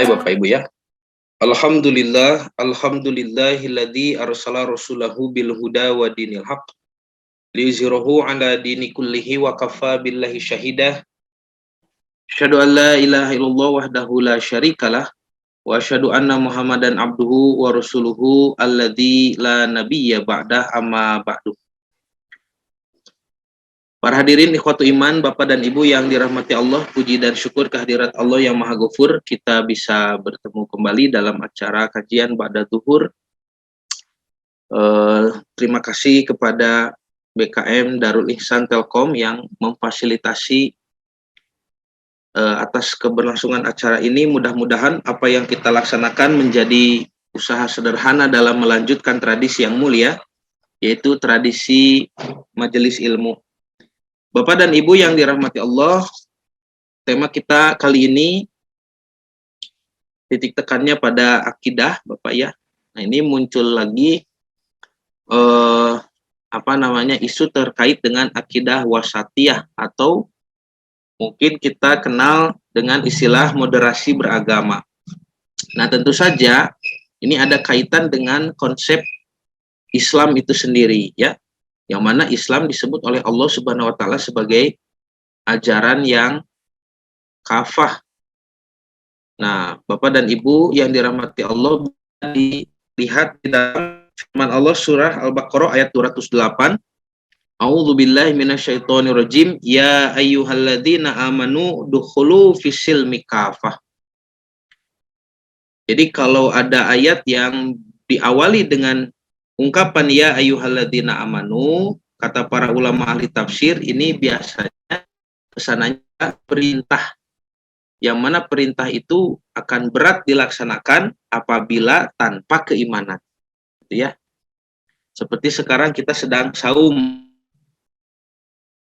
Mulai Bapak Ibu ya. Alhamdulillahilladzi arsala rasulahu bil huda wa dinil haq liyuzhirahu ala dini kullihi wa kafa billahi syahidah. Asyhadu an la ilaha illallah wahdahu la syarikalah wa asyhadu anna Muhammadan abduhu wa rasuluhu alladzi la nabiyya ba'dah, amma ba'du. Para hadirin ikhwatu iman, Bapak dan Ibu yang dirahmati Allah, puji dan syukur kehadirat Allah yang Maha Ghafur, kita bisa bertemu kembali dalam acara kajian Ba'da Zuhur. Terima kasih kepada BKM Darul Ihsan Telkom yang memfasilitasi atas keberlangsungan acara ini. Mudah-mudahan apa yang kita laksanakan menjadi usaha sederhana dalam melanjutkan tradisi yang mulia, yaitu tradisi majelis ilmu. Bapak dan Ibu yang dirahmati Allah, tema kita kali ini titik tekannya pada akidah, Bapak ya. Nah, ini muncul lagi isu terkait dengan akidah wasatiyah, atau mungkin kita kenal dengan istilah moderasi beragama. Nah, tentu saja ini ada kaitan dengan konsep Islam itu sendiri ya. Yang mana Islam disebut oleh Allah Subhanahu wa taala sebagai ajaran yang kafah. Nah, Bapak dan Ibu yang dirahmati Allah, dilihat di dalam firman Allah surah Al-Baqarah ayat 208. A'udzubillahi minasyaitonirrajim. Ya ayyuhalladzina amanu dukhulu fisilmi kafah. Jadi kalau ada ayat yang diawali dengan ungkapan ya ayyuhalladzina amanu, kata para ulama ahli tafsir, ini biasanya pesanannya perintah, yang mana perintah itu akan berat dilaksanakan apabila tanpa keimanan, gitu ya. Seperti sekarang kita sedang saum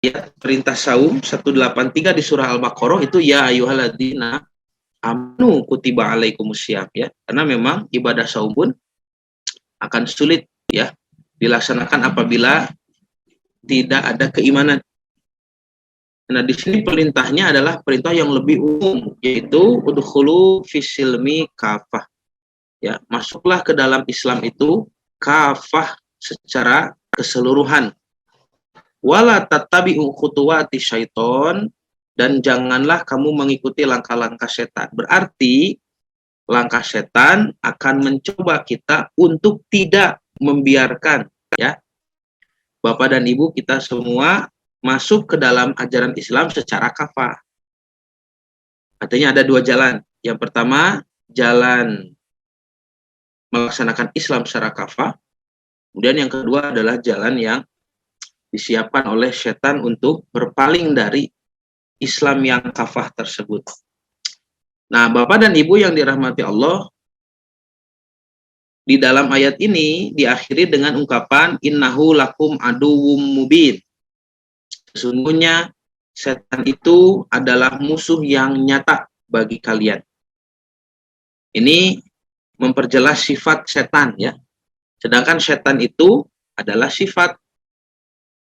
ya, perintah saum 183 di surah Al-Baqarah itu ya ayyuhalladzina amanu kutiba alaikumusiyam ya, karena memang ibadah saum pun akan sulit ya dilaksanakan apabila tidak ada keimanan. Nah, di sini perintahnya adalah perintah yang lebih umum, yaitu udkhulu fisilmi kafah. Ya, masuklah ke dalam Islam itu kafah secara keseluruhan. Wala tattabi'u khutuwati syaiton, dan janganlah kamu mengikuti langkah-langkah setan. Berarti langkah setan akan mencoba kita untuk tidak membiarkan ya Bapak dan Ibu kita semua masuk ke dalam ajaran Islam secara kafah. Artinya ada dua jalan. Yang pertama, jalan melaksanakan Islam secara kafah. Kemudian yang kedua adalah jalan yang disiapkan oleh setan untuk berpaling dari Islam yang kafah tersebut. Nah, Bapak dan Ibu yang dirahmati Allah, di dalam ayat ini diakhiri dengan ungkapan innahu lakum aduwwum mubin. Sesungguhnya setan itu adalah musuh yang nyata bagi kalian. Ini memperjelas sifat setan ya. Sedangkan setan itu adalah sifat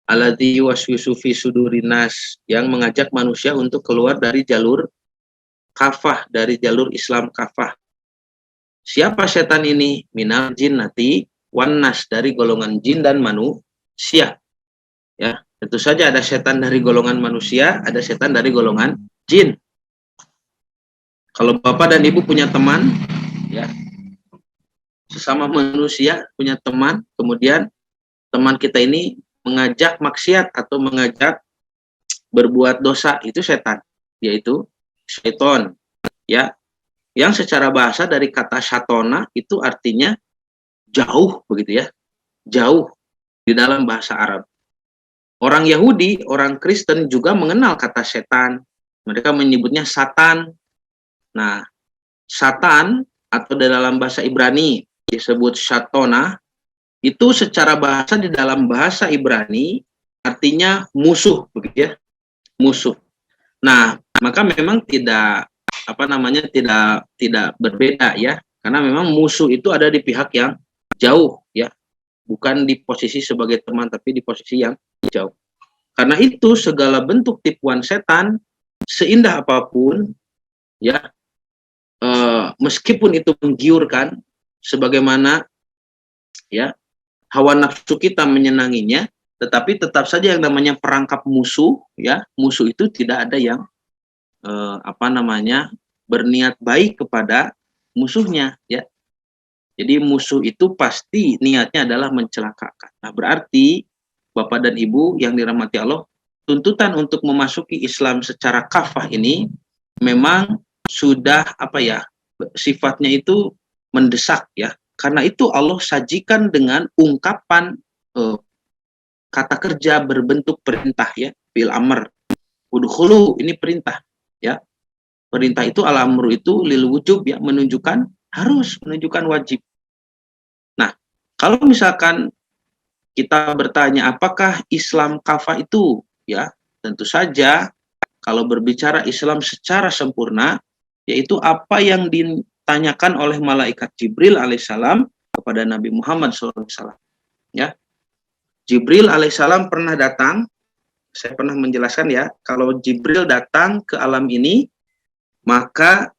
alladzi yuwaswisu fi sudurinas, yang mengajak manusia untuk keluar dari jalur kafah, dari jalur Islam kafah. Siapa setan ini? Minal jinnati wan nas, dari golongan jin dan manusia. Ya, tentu saja ada setan dari golongan manusia, ada setan dari golongan jin. Kalau Bapak dan Ibu punya teman, ya, sesama manusia punya teman, kemudian teman kita ini mengajak maksiat atau mengajak berbuat dosa, itu setan, yaitu syaiton, ya. Yang secara bahasa dari kata syatona itu artinya jauh, begitu ya, jauh di dalam bahasa Arab. Orang Yahudi, orang Kristen juga mengenal kata setan. Mereka menyebutnya satan. Nah, satan atau di dalam bahasa Ibrani disebut syatona, itu secara bahasa di dalam bahasa Ibrani artinya musuh, begitu ya, musuh. Nah, maka memang tidak berbeda ya, karena memang musuh itu ada di pihak yang jauh ya, bukan di posisi sebagai teman, tapi di posisi yang jauh. Karena itu segala bentuk tipuan setan, seindah apapun ya, meskipun itu menggiurkan, sebagaimana ya hawa nafsu kita menyenanginya, tetapi tetap saja yang namanya perangkap musuh, ya musuh itu tidak ada yang berniat baik kepada musuhnya, ya. Jadi musuh itu pasti niatnya adalah mencelakakan. Nah, berarti Bapak dan Ibu yang dirahmati Allah, tuntutan untuk memasuki Islam secara kafah ini memang sudah sifatnya itu mendesak, ya. Karena itu Allah sajikan dengan ungkapan kata kerja berbentuk perintah, ya, bil amr. Udkhulu, ini perintah, ya. Perintah itu al-amru itu lil wujub, ya, menunjukkan harus, menunjukkan wajib. Nah, kalau misalkan kita bertanya apakah Islam kafah itu, ya, tentu saja kalau berbicara Islam secara sempurna, yaitu apa yang ditanyakan oleh malaikat Jibril alaihissalam kepada Nabi Muhammad SAW. Ya, Jibril alaihissalam pernah datang, saya pernah menjelaskan, ya, kalau Jibril datang ke alam ini, maka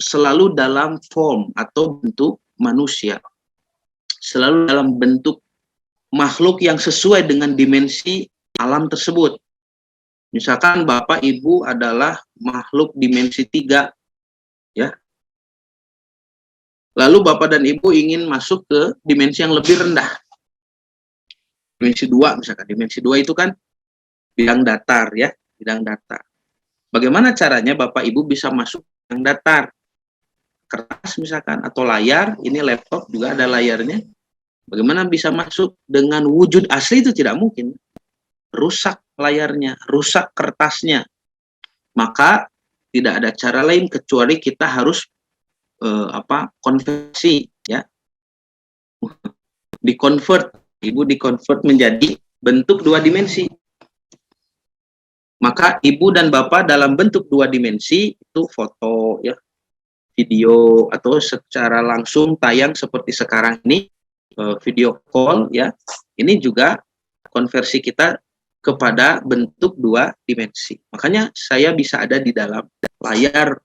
selalu dalam form atau bentuk manusia, selalu dalam bentuk makhluk yang sesuai dengan dimensi alam tersebut. Misalkan Bapak Ibu adalah makhluk dimensi 3, ya. Lalu Bapak dan Ibu ingin masuk ke dimensi yang lebih rendah. Dimensi 2 misalkan. Dimensi 2 itu kan bidang datar, ya, bidang datar. Bagaimana caranya Bapak Ibu bisa masuk yang datar? Kertas misalkan atau layar, ini laptop juga ada layarnya. Bagaimana bisa masuk dengan wujud asli? Itu tidak mungkin. Rusak layarnya, rusak kertasnya. Maka tidak ada cara lain kecuali kita harus konversi, ya. Ibu dikonvert menjadi bentuk 2 dimensi. Maka Ibu dan Bapak dalam bentuk 2 dimensi itu foto, ya, video, atau secara langsung tayang seperti sekarang ini, video call, ya. Ini juga konversi kita kepada bentuk 2 dimensi. Makanya saya bisa ada di dalam layar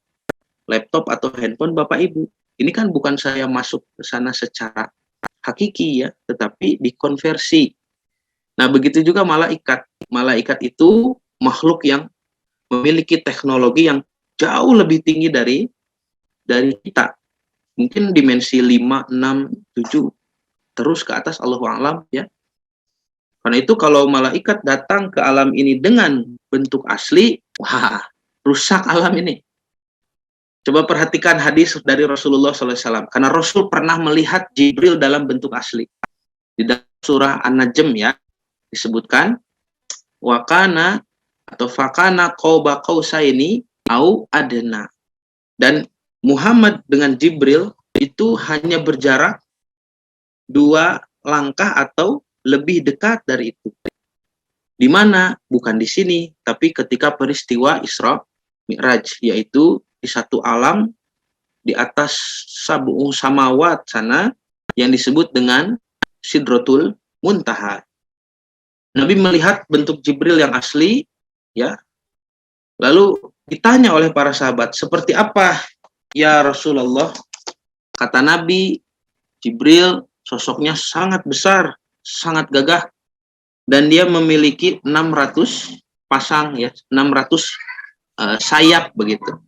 laptop atau handphone Bapak Ibu. Ini kan bukan saya masuk ke sana secara hakiki, ya, tetapi dikonversi. Nah, begitu juga malaikat. Malaikat itu makhluk yang memiliki teknologi yang jauh lebih tinggi dari kita. Mungkin dimensi 5, 6, 7 terus ke atas, Allahu a'lam, ya. Karena itu kalau malaikat datang ke alam ini dengan bentuk asli, wah, rusak alam ini. Coba perhatikan hadis dari Rasulullah SAW. Karena Rasul pernah melihat Jibril dalam bentuk asli. Di dalam surah An-Najm, ya, disebutkan, wakana atau fakana qauba qausaini au adna. Dan Muhammad dengan Jibril itu hanya berjarak 2 langkah atau lebih dekat dari itu. Di mana? Bukan di sini, tapi ketika peristiwa Isra Mi'raj, yaitu di satu alam di atas sab'u samawat sana yang disebut dengan Sidratul Muntaha. Nabi melihat bentuk Jibril yang asli, ya. Lalu ditanya oleh para sahabat, seperti apa ya Rasulullah? Kata Nabi, Jibril sosoknya sangat besar, sangat gagah, dan dia memiliki 600 pasang, ya, 600 sayap begitu.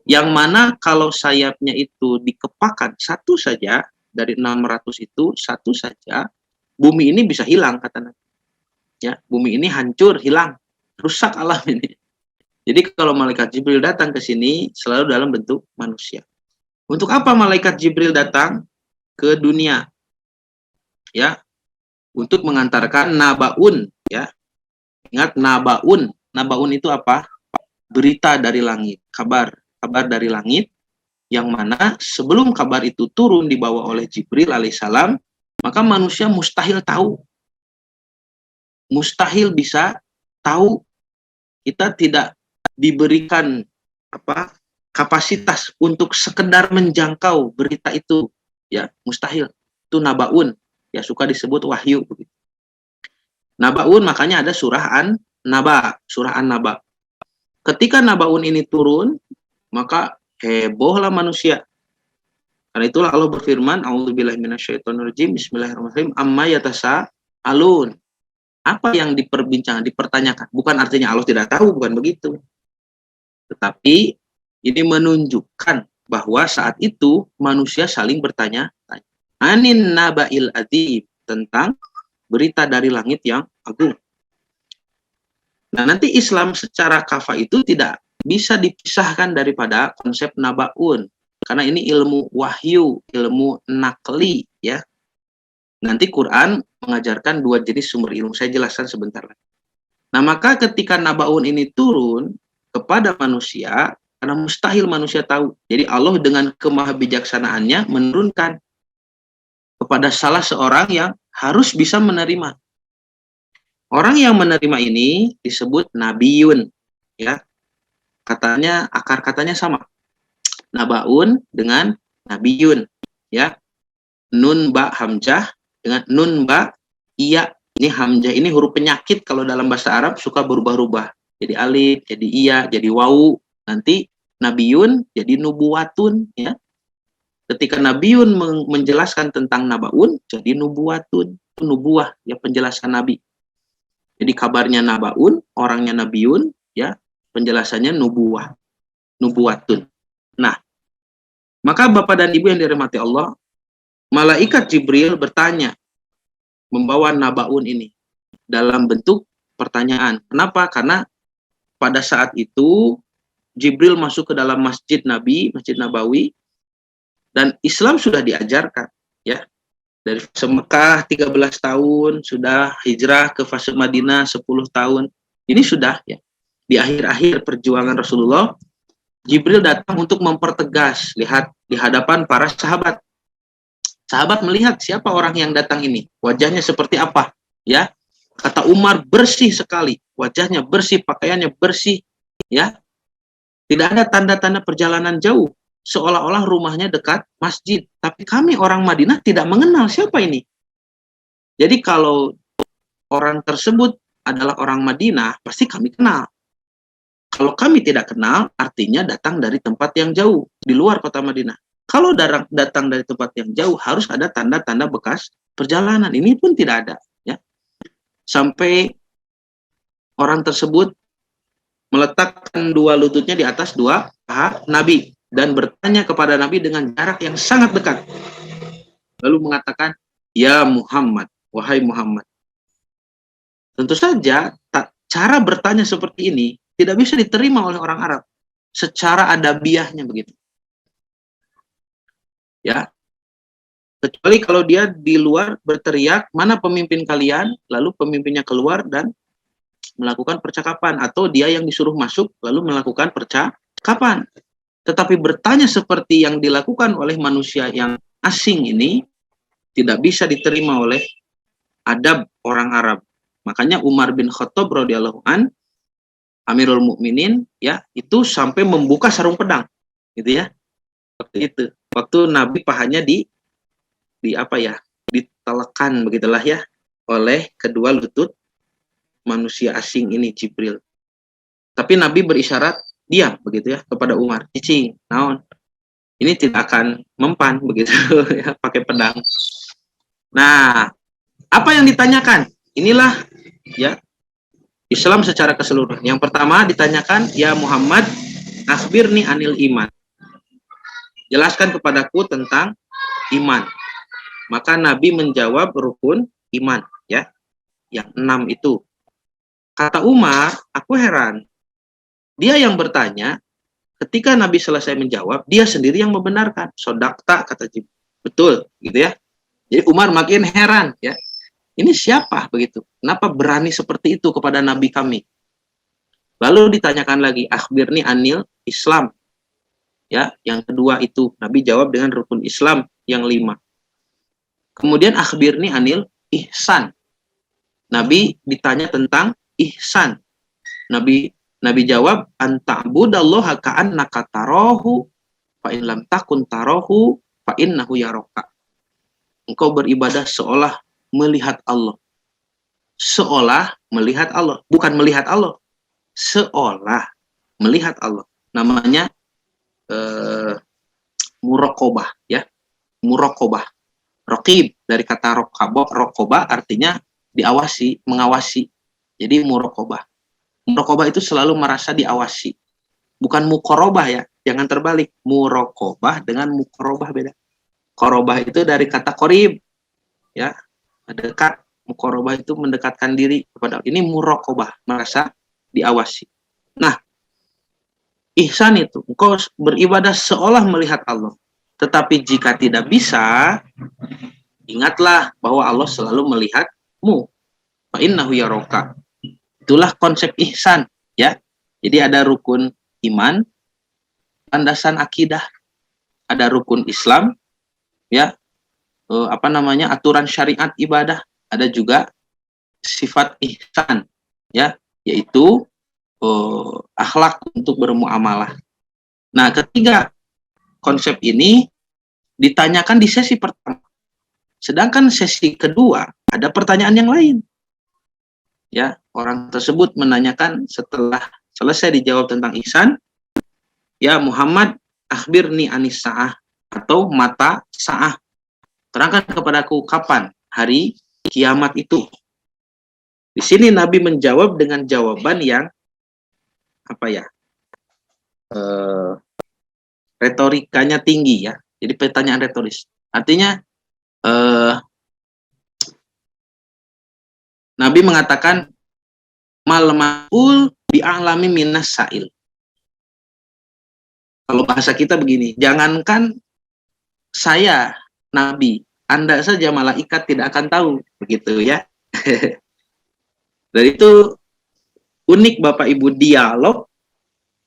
Yang mana kalau sayapnya itu dikepakan satu saja, dari 600 itu satu saja, bumi ini bisa hilang, kata Nabi. Ya, bumi ini hancur, hilang, rusak alam ini. Jadi kalau malaikat Jibril datang ke sini selalu dalam bentuk manusia. Untuk apa malaikat Jibril datang ke dunia? Ya, untuk mengantarkan nabaun, ya. Ingat nabaun. Nabaun itu apa? Berita dari langit, kabar dari langit, yang mana sebelum kabar itu turun dibawa oleh Jibril alaihissalam, maka manusia mustahil tahu. Mustahil bisa tahu. Kita tidak diberikan kapasitas untuk sekedar menjangkau berita itu, ya, mustahil. Itu nabaun, ya, suka disebut wahyu begitu. Nabaun, makanya ada surah An-Naba, surah An-Naba. Ketika nabaun ini turun, maka hebohlah manusia. Karena itulah Allah berfirman, A'udzubillahi minasyaitonirrajim, Bismillahirrahmanirrahim, amma yatasaalun. Apa yang diperbincangkan, dipertanyakan. Bukan artinya Allah tidak tahu, bukan begitu. Tetapi ini menunjukkan bahwa saat itu manusia saling bertanya-tanya. Anin naba'il adzim, tentang berita dari langit yang agung. Nah, nanti Islam secara kafah itu tidak bisa dipisahkan daripada konsep naba'un. Karena ini ilmu wahyu, ilmu nakli, ya. Nanti Quran mengajarkan dua jenis sumber ilmu. Saya jelaskan sebentar lagi. Nah, maka ketika naba'un ini turun kepada manusia, karena mustahil manusia tahu. Jadi Allah dengan kemahabijaksanaannya menurunkan kepada salah seorang yang harus bisa menerima. Orang yang menerima ini disebut nabiyun, ya. Katanya, akar katanya sama. Nabaun dengan nabiyun, ya. Nun ba hamzah dengan nun ba iya. Ini hamzah ini huruf penyakit, kalau dalam bahasa Arab suka berubah-ubah. Jadi alif, jadi iya, jadi wawu. Nanti nabiyun jadi nubuwatun, ya. Ketika nabiyun menjelaskan tentang nabaun, jadi nubuwatun, nubuah, ya, penjelasan nabi. Jadi kabarnya nabaun, orangnya nabiyun, ya, penjelasannya nubuah, nubuwatun. Nah, maka Bapak dan Ibu yang dirahmati Allah, malaikat Jibril bertanya, membawa nabaun ini dalam bentuk pertanyaan. Kenapa? Karena pada saat itu Jibril masuk ke dalam masjid Nabi, Masjid Nabawi, dan Islam sudah diajarkan, ya. Dari fase Mekah 13 tahun, sudah hijrah ke fase Madinah 10 tahun. Ini sudah, ya. Di akhir-akhir perjuangan Rasulullah, Jibril datang untuk mempertegas, lihat di hadapan para sahabat. Sahabat melihat siapa orang yang datang ini, wajahnya seperti apa, ya. Kata Umar, bersih sekali, wajahnya bersih, pakaiannya bersih, ya. Tidak ada tanda-tanda perjalanan jauh, seolah-olah rumahnya dekat masjid. Tapi kami orang Madinah tidak mengenal siapa ini. Jadi kalau orang tersebut adalah orang Madinah, pasti kami kenal. Kalau kami tidak kenal, artinya datang dari tempat yang jauh, di luar kota Madinah. Kalau datang dari tempat yang jauh, harus ada tanda-tanda bekas perjalanan. Ini pun tidak ada, ya. Sampai orang tersebut meletakkan dua lututnya di atas dua paha Nabi dan bertanya kepada Nabi dengan jarak yang sangat dekat. Lalu mengatakan, "Ya Muhammad, wahai Muhammad." Tentu saja cara bertanya seperti ini tidak bisa diterima oleh orang Arab secara adabiahnya begitu. Ya. Kecuali kalau dia di luar berteriak, "Mana pemimpin kalian?" Lalu pemimpinnya keluar dan melakukan percakapan, atau dia yang disuruh masuk lalu melakukan percakapan. Tetapi bertanya seperti yang dilakukan oleh manusia yang asing ini tidak bisa diterima oleh adab orang Arab. Makanya Umar bin Khattab radhiyallahu an, Amirul Mukminin, ya, itu sampai membuka sarung pedang, gitu ya. Waktu itu, waktu Nabi pahanya di apa ya, ditelekan begitulah ya oleh kedua lutut manusia asing ini, Jibril. Tapi Nabi berisyarat diam begitu ya kepada Umar, "Cicing, naon? Ini tidak akan mempan begitu ya, pakai pedang." Nah, apa yang ditanyakan? Inilah, ya, Islam secara keseluruhan. Yang pertama ditanyakan, "Ya Muhammad, akhbirni anil iman." Jelaskan kepadaku tentang iman. Maka Nabi menjawab rukun iman, ya, yang 6 itu. Kata Umar, aku heran. Dia yang bertanya, ketika Nabi selesai menjawab, dia sendiri yang membenarkan. Sodakta, kata Jibril. Betul, gitu ya. Jadi Umar makin heran, ya. Ini siapa begitu? Kenapa berani seperti itu kepada Nabi kami? Lalu ditanyakan lagi, akhbirni anil Islam. Ya, yang kedua itu Nabi jawab dengan rukun Islam yang 5. Kemudian akhbirni anil ihsan. Nabi ditanya tentang ihsan. Nabi jawab, anta'budallaha ka'annaka tarahu fa in lam takun tarahu fa innahu yaraka. Engkau beribadah seolah melihat Allah. Seolah melihat Allah, bukan melihat Allah. Seolah melihat Allah. Namanya muraqabah, ya. muraqabah. Raqib dari kata raqabah artinya diawasi, mengawasi. Jadi muraqabah. Muraqabah itu selalu merasa diawasi. Bukan muqarabah ya, jangan terbalik. Muraqabah dengan muqarabah beda. Qarabah itu dari kata qarib, ya, dekat. Muqarabah itu mendekatkan diri kepada. Ini muraqabah, merasa diawasi. Nah, ihsan itu engkau beribadah seolah melihat Allah. Tetapi jika tidak bisa, ingatlah bahwa Allah selalu melihatmu. Fa innahu yaraka. Itulah konsep ihsan, ya. Jadi ada rukun iman, landasan akidah, ada rukun Islam, ya, aturan syariat ibadah, ada juga sifat ihsan, ya, yaitu akhlak untuk bermuamalah. Nah, ketiga konsep ini ditanyakan di sesi pertama. Sedangkan sesi kedua ada pertanyaan yang lain. Ya, orang tersebut menanyakan setelah selesai dijawab tentang ihsan, ya Muhammad, akhbirni anis sa'ah, atau mata sa'ah. Terangkan kepadaku kapan hari kiamat itu. Di sini Nabi menjawab dengan jawaban yang retorikanya tinggi, ya. Jadi pertanyaan retoris. Artinya Nabi mengatakan mal ma'ul bi'alami minas sa'il. Kalau bahasa kita begini, jangankan saya Nabi, Anda saja malaikat tidak akan tahu, begitu ya. Dan itu unik Bapak Ibu, dialog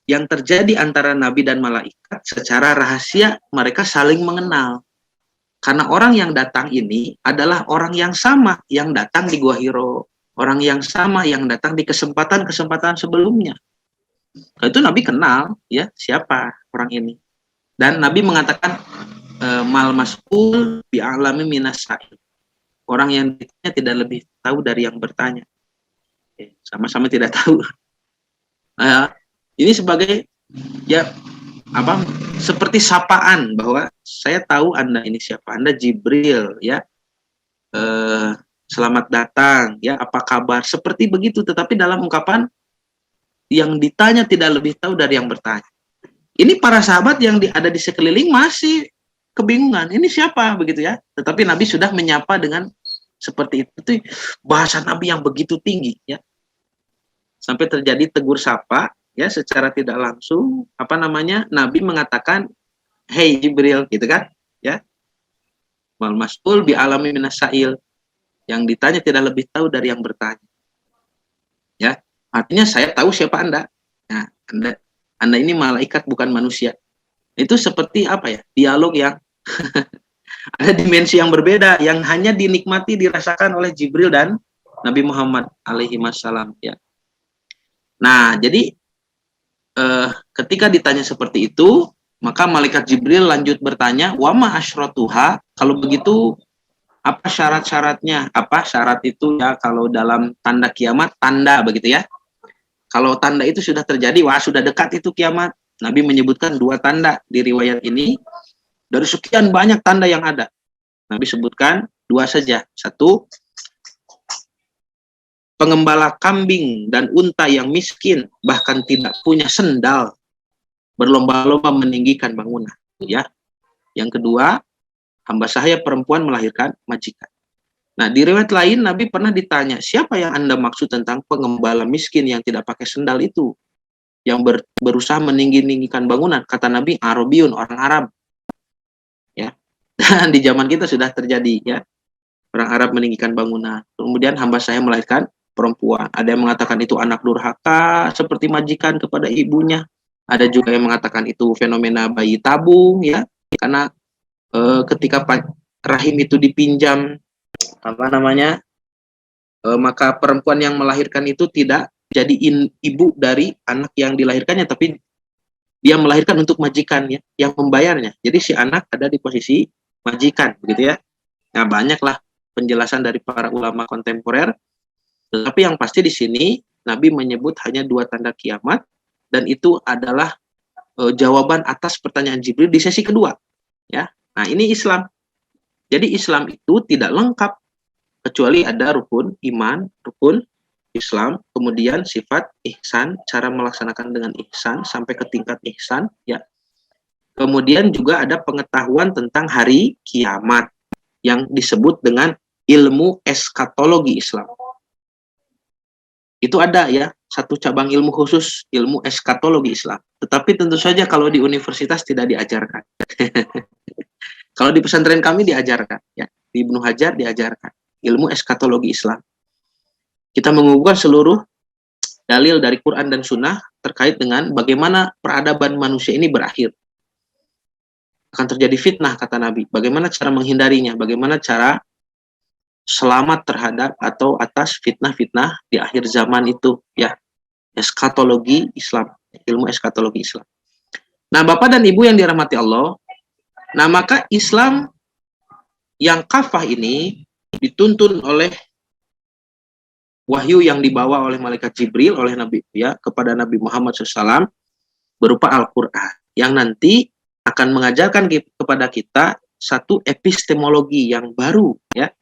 yang terjadi antara Nabi dan malaikat secara rahasia, mereka saling mengenal. Karena orang yang datang ini adalah orang yang sama yang datang di Gua Hiro, orang yang sama yang datang di kesempatan-kesempatan sebelumnya. Nah, itu Nabi kenal, ya, siapa orang ini. Dan Nabi mengatakan mal mas'ul bi'alami minas sa'il. Orang yang ditanya tidak lebih tahu dari yang bertanya. Sama-sama tidak tahu. Ini sebagai, ya, seperti sapaan bahwa saya tahu Anda ini siapa. Anda Jibril, ya. Selamat datang, ya, apa kabar? Seperti begitu, tetapi dalam ungkapan yang ditanya tidak lebih tahu dari yang bertanya. Ini para sahabat yang ada di sekeliling masih kebingungan. Ini siapa, begitu ya? Tetapi Nabi sudah menyapa dengan seperti itu. Itu bahasa Nabi yang begitu tinggi, ya. Sampai terjadi tegur sapa, ya, secara tidak langsung. Nabi mengatakan, "Hey Jibril," gitu kan? Ya. Mal mas'ul bi alami minas sa'il. Yang ditanya tidak lebih tahu dari yang bertanya. Ya. Artinya saya tahu siapa Anda. Nah, Anda ini malaikat bukan manusia. Itu seperti dialog yang ada dimensi yang berbeda yang hanya dinikmati, dirasakan oleh Jibril dan Nabi Muhammad alaihi wassalam, ya. Nah, jadi ketika ditanya seperti itu, maka malaikat Jibril lanjut bertanya, "Wa ma asyratuha?" Kalau begitu apa syarat-syaratnya? Apa syarat itu, ya, kalau dalam tanda kiamat, tanda begitu ya. Kalau tanda itu sudah terjadi, wah sudah dekat itu kiamat. Nabi menyebutkan 2 tanda di riwayat ini. Dari sekian banyak tanda yang ada, Nabi sebutkan 2 saja. 1, pengembala kambing dan unta yang miskin, bahkan tidak punya sendal, berlomba-lomba meninggikan bangunan. Ya. Yang kedua, hamba sahaya perempuan melahirkan majikan. Nah, di riwayat lain Nabi pernah ditanya, siapa yang Anda maksud tentang pengembala miskin yang tidak pakai sendal itu? Yang berusaha meninggikan bangunan. Kata Nabi, Arabiun, orang Arab. Ya. Dan di zaman kita sudah terjadi, ya. Orang Arab meninggikan bangunan. Kemudian hamba saya melahirkan perempuan. Ada yang mengatakan itu anak durhaka, seperti majikan kepada ibunya. Ada juga yang mengatakan itu fenomena bayi tabung, ya. Karena ketika rahim itu dipinjam, maka perempuan yang melahirkan itu tidak jadi ibu dari anak yang dilahirkannya, tapi dia melahirkan untuk majikan, ya, yang membayarnya. Jadi si anak ada di posisi majikan, begitu ya. Nah, banyaklah penjelasan dari para ulama kontemporer. Tetapi yang pasti di sini Nabi menyebut hanya 2 tanda kiamat, dan itu adalah jawaban atas pertanyaan Jibril di sesi kedua, ya. Nah, ini Islam. Jadi Islam itu tidak lengkap kecuali ada rukun iman, rukun Islam, kemudian sifat ihsan, cara melaksanakan dengan ihsan sampai ke tingkat ihsan, ya. Kemudian juga ada pengetahuan tentang hari kiamat yang disebut dengan ilmu eskatologi Islam. Itu ada ya, satu cabang ilmu khusus, ilmu eskatologi Islam. Tetapi tentu saja kalau di universitas tidak diajarkan. Kalau di pesantren kami diajarkan, ya. Di Ibnu Hajar diajarkan ilmu eskatologi Islam. Kita mengumpulkan seluruh dalil dari Quran dan Sunnah terkait dengan bagaimana peradaban manusia ini berakhir. Akan terjadi fitnah, kata Nabi. Bagaimana cara menghindarinya? Bagaimana cara selamat terhadap atau atas fitnah-fitnah di akhir zaman itu, ya. Eskatologi Islam, ilmu eskatologi Islam. Nah, Bapak dan Ibu yang dirahmati Allah, nah maka Islam yang kafah ini dituntun oleh wahyu yang dibawa oleh malaikat Jibril oleh Nabi, ya, kepada Nabi Muhammad SAW berupa Al-Quran yang nanti akan mengajarkan kepada kita satu epistemologi yang baru, ya.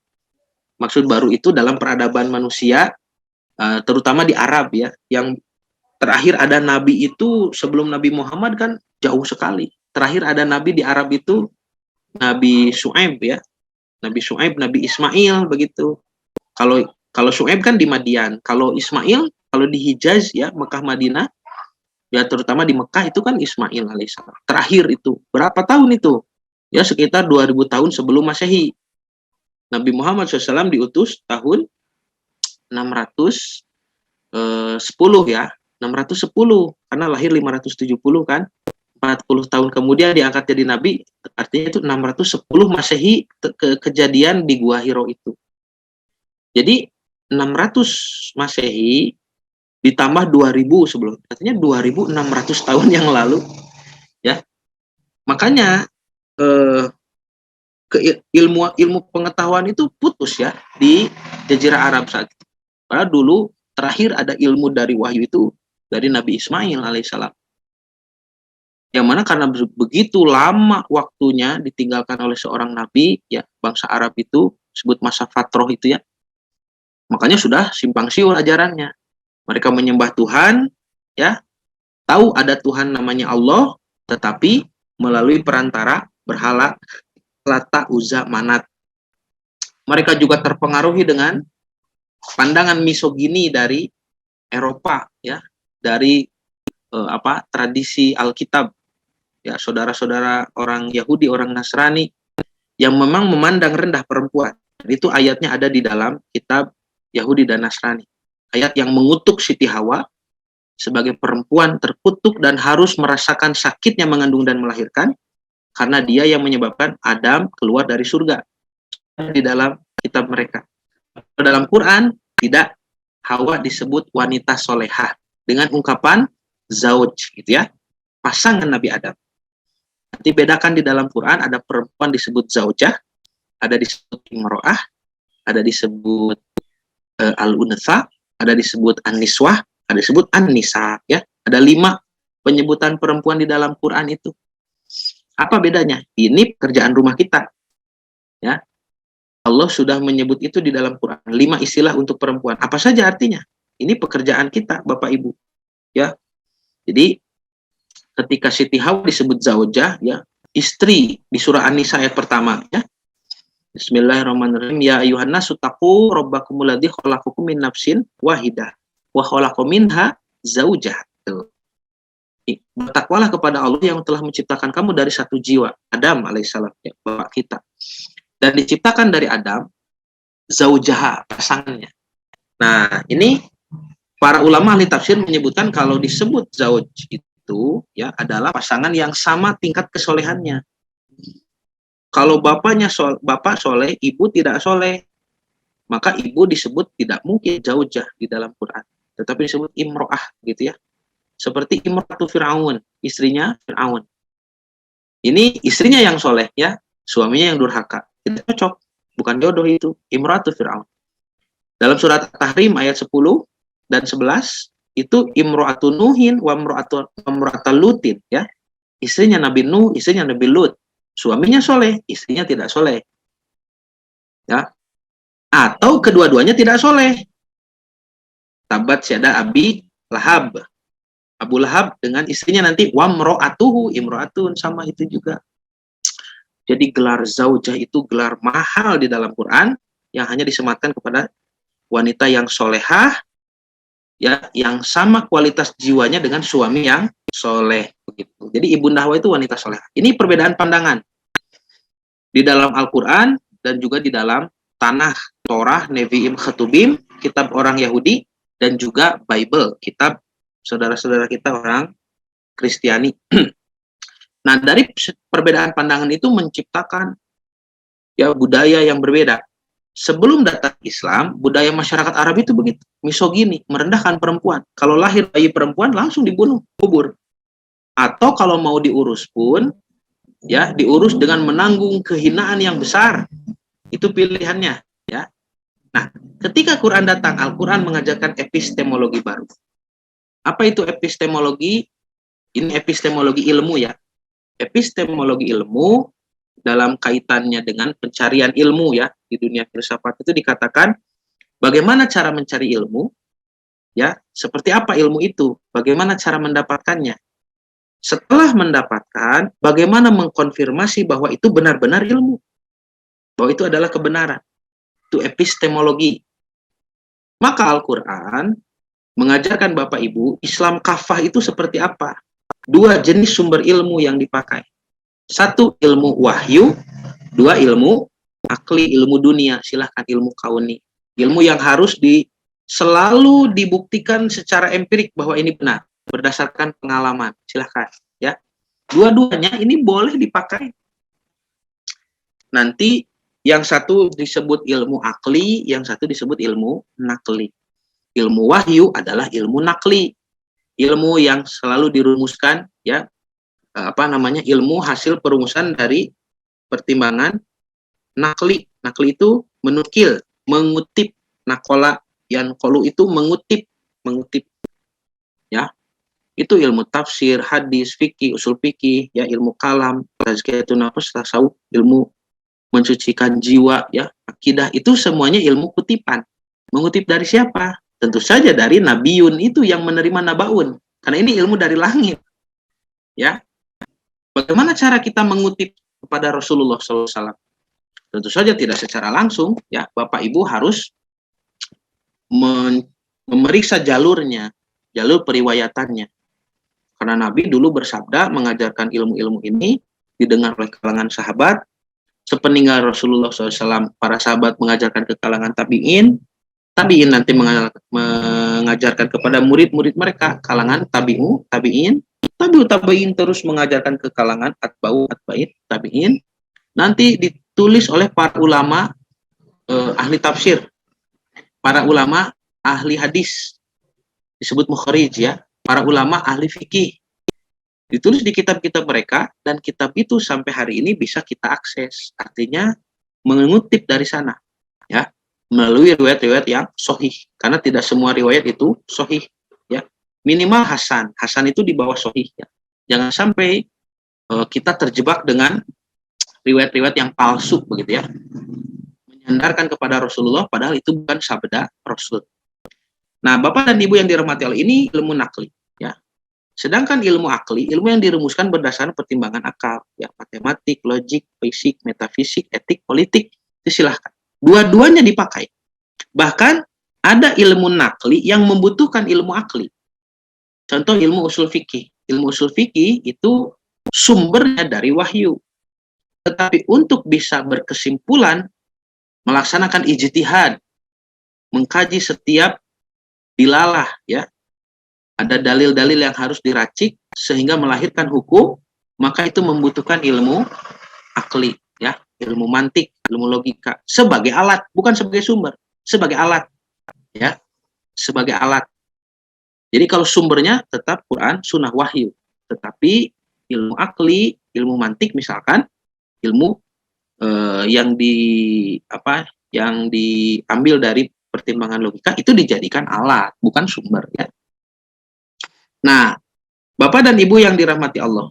Maksud baru itu dalam peradaban manusia, terutama di Arab, ya. Yang terakhir ada nabi itu sebelum Nabi Muhammad kan jauh sekali. Terakhir ada nabi di Arab itu Nabi Syuaib, ya. Nabi Syuaib, Nabi Ismail, begitu. Kalau Syuaib kan di Madian, kalau Ismail, kalau di Hijaz, ya, Mekah Madinah, ya terutama di Mekah itu kan Ismail alaihissalam. Terakhir itu, berapa tahun itu? Ya sekitar 2000 tahun sebelum Masehi. Nabi Muhammad SAW diutus tahun 610, ya. 610, karena lahir 570 kan. 40 tahun kemudian diangkat jadi Nabi, artinya itu 610 Masehi kejadian di Gua Hiro itu. Jadi 600 Masehi ditambah 2000 sebelum, artinya 2600 tahun yang lalu, ya. Makanya ilmu pengetahuan itu putus, ya, di Jazirah Arab saat itu. Padahal dulu terakhir ada ilmu dari wahyu itu dari Nabi Ismail alaihissalam. Yang mana karena begitu lama waktunya ditinggalkan oleh seorang nabi, ya, bangsa Arab itu disebut masa fatroh itu, ya. Makanya sudah simpang siur ajarannya. Mereka menyembah Tuhan, ya, tahu ada Tuhan namanya Allah, tetapi melalui perantara berhala Lata, Uzza, Manat. Mereka juga terpengaruhi dengan pandangan misogini dari Eropa, ya, dari tradisi Alkitab, ya, saudara-saudara orang Yahudi, orang Nasrani yang memang memandang rendah perempuan. Dan itu ayatnya ada di dalam kitab Yahudi dan Nasrani. Ayat yang mengutuk Siti Hawa sebagai perempuan terkutuk dan harus merasakan sakitnya mengandung dan melahirkan karena dia yang menyebabkan Adam keluar dari surga. Di dalam kitab mereka. Dalam Quran tidak, Hawa disebut wanita solehah dengan ungkapan zauj, gitu, ya, pasangan Nabi Adam. Nanti bedakan di dalam Quran ada perempuan disebut zaujah, ada disebut imro'ah, ada disebut al-unatha, ada disebut an-niswah, ada disebut an-nisa, ya. Ada 5 penyebutan perempuan di dalam Quran itu. Apa bedanya? Ini pekerjaan rumah kita, ya. Allah sudah menyebut itu di dalam Quran. 5 istilah untuk perempuan. Apa saja artinya? Ini pekerjaan kita, Bapak Ibu, ya. Jadi ketika Siti Hawa disebut zaujah, ya, istri di surah An-Nisa ayat pertama, ya. Bismillahirrahmanirrahim. Ya ayuhan nasu taqu rabbakumul ladzi khalaqakum min nafsin wahidah wa khalaqa minha zaujah. Bertakwalah kepada Allah yang telah menciptakan kamu dari satu jiwa, Adam alaihissalam, ya, bapak kita. Dan diciptakan dari Adam zaujah, pasangannya. Nah, ini para ulama ahli tafsir menyebutkan kalau disebut zauj itu, ya, adalah pasangan yang sama tingkat kesolehannya. Kalau bapak soleh, ibu tidak soleh, maka ibu disebut tidak mungkin zaujah di dalam Quran, tetapi disebut imro'ah, gitu, ya. Seperti Imratu Fir'aun, istrinya Fir'aun. Ini istrinya yang soleh, ya, suaminya yang durhaka. Tidak cocok, bukan jodoh itu, Imratu Fir'aun. Dalam surat Tahrim ayat 10 dan 11, itu Imratu Nuhin wa Imratu Lutin, ya. Istrinya Nabi Nuh, istrinya Nabi Lut. Suaminya soleh, istrinya tidak soleh. ya. Atau kedua-duanya tidak soleh. Tabat syada Abi Lahab. Abu Lahab dengan istrinya nanti wamro'atuhu, imro'atun, sama itu juga. Jadi gelar zaujah itu gelar mahal di dalam Quran yang hanya disematkan kepada wanita yang solehah, ya, yang sama kualitas jiwanya dengan suami yang soleh begitu. Jadi ibunda Hawa itu wanita soleh. Ini perbedaan pandangan di dalam Al-Quran dan juga di dalam Tanah, Torah, Nevi'im, Ketubim, kitab orang Yahudi, dan juga Bible, kitab saudara-saudara kita orang Kristiani. Nah, dari perbedaan pandangan itu menciptakan ya budaya yang berbeda. Sebelum datang Islam, budaya masyarakat Arab itu begitu, misogini, merendahkan perempuan. Kalau lahir bayi perempuan langsung dibunuh, kubur. Atau kalau mau diurus pun, ya diurus dengan menanggung kehinaan yang besar. Itu pilihannya, ya. Nah, ketika Quran datang, Al-Quran mengajarkan epistemologi baru. Apa itu epistemologi? Ini epistemologi ilmu, ya. Epistemologi ilmu dalam kaitannya dengan pencarian ilmu, ya, di dunia filsafat itu dikatakan bagaimana cara mencari ilmu, ya, seperti apa ilmu itu, bagaimana cara mendapatkannya. Setelah mendapatkan, bagaimana mengkonfirmasi bahwa itu benar-benar ilmu, bahwa itu adalah kebenaran. Itu epistemologi. Maka Al-Quran mengajarkan Bapak Ibu, Islam kafah itu seperti apa? Dua jenis sumber ilmu yang dipakai. Satu, ilmu wahyu. Dua, ilmu akli, ilmu dunia. Silahkan ilmu kauni. Ilmu yang harus selalu dibuktikan secara empirik bahwa ini benar. Berdasarkan pengalaman. Silahkan. Ya. Dua-duanya ini boleh dipakai. Nanti yang satu disebut ilmu akli, yang satu disebut ilmu nakli. Ilmu wahyu adalah ilmu nakli. Ilmu yang selalu dirumuskan, ya, ilmu hasil perumusan dari pertimbangan nakli. Nakli itu menukil, mengutip. Nakola yanqolu itu mengutip, ya. Itu ilmu tafsir, hadis, fikih, usul fikih, ya, ilmu kalam, tazkiyatun nafs, tasawuf, ilmu mensucikan jiwa, ya, akidah, itu semuanya ilmu kutipan. Mengutip dari siapa? Tentu saja dari Nabiun itu yang menerima nabaun. Karena ini ilmu dari langit. Ya. Bagaimana cara kita mengutip kepada Rasulullah SAW? Tentu saja tidak secara langsung. Ya, Bapak Ibu harus memeriksa jalurnya, jalur periwayatannya. Karena Nabi dulu bersabda mengajarkan ilmu-ilmu ini didengar oleh kalangan sahabat. Sepeninggal Rasulullah SAW, para sahabat mengajarkan ke kalangan tabi'in. Tabi'in nanti mengajarkan kepada murid-murid mereka, kalangan tabi'in. Tabi'in terus mengajarkan ke kalangan atba'in, tabi'in. Nanti ditulis oleh para ulama ahli tafsir, para ulama ahli hadis, disebut mukharij, ya, para ulama ahli fikih. Ditulis di kitab-kitab mereka, dan kitab itu sampai hari ini bisa kita akses. Artinya mengutip dari sana, ya, melalui riwayat-riwayat yang sahih. Karena tidak semua riwayat itu sahih, ya. Minimal hasan. Hasan itu di bawah sahih, ya. Jangan sampai kita terjebak dengan riwayat-riwayat yang palsu begitu, ya. Menyandarkan kepada Rasulullah padahal itu bukan sabda Rasul. Nah, Bapak dan Ibu yang dirahmati Allah, ini ilmu nakli, ya. Sedangkan ilmu akli, ilmu yang dirumuskan berdasarkan pertimbangan akal, ya, matematik, logik, fisik, metafisik, etik, politik, itu silahkan. Dua-duanya dipakai. Bahkan ada ilmu nakli yang membutuhkan ilmu akli. Contoh ilmu usul fikih. Ilmu usul fikih itu sumbernya dari wahyu. Tetapi untuk bisa berkesimpulan, melaksanakan ijtihad, mengkaji setiap dilalah, ya, ada dalil-dalil yang harus diracik sehingga melahirkan hukum, maka itu membutuhkan ilmu akli, ya, ilmu mantik, ilmu logika, sebagai alat, bukan sebagai sumber, sebagai alat, ya, sebagai alat. Jadi kalau sumbernya tetap Quran, sunnah, wahyu, tetapi ilmu akli, ilmu mantik misalkan, ilmu yang diambil dari pertimbangan logika itu dijadikan alat, bukan sumber, ya. Nah, Bapak dan Ibu yang dirahmati Allah,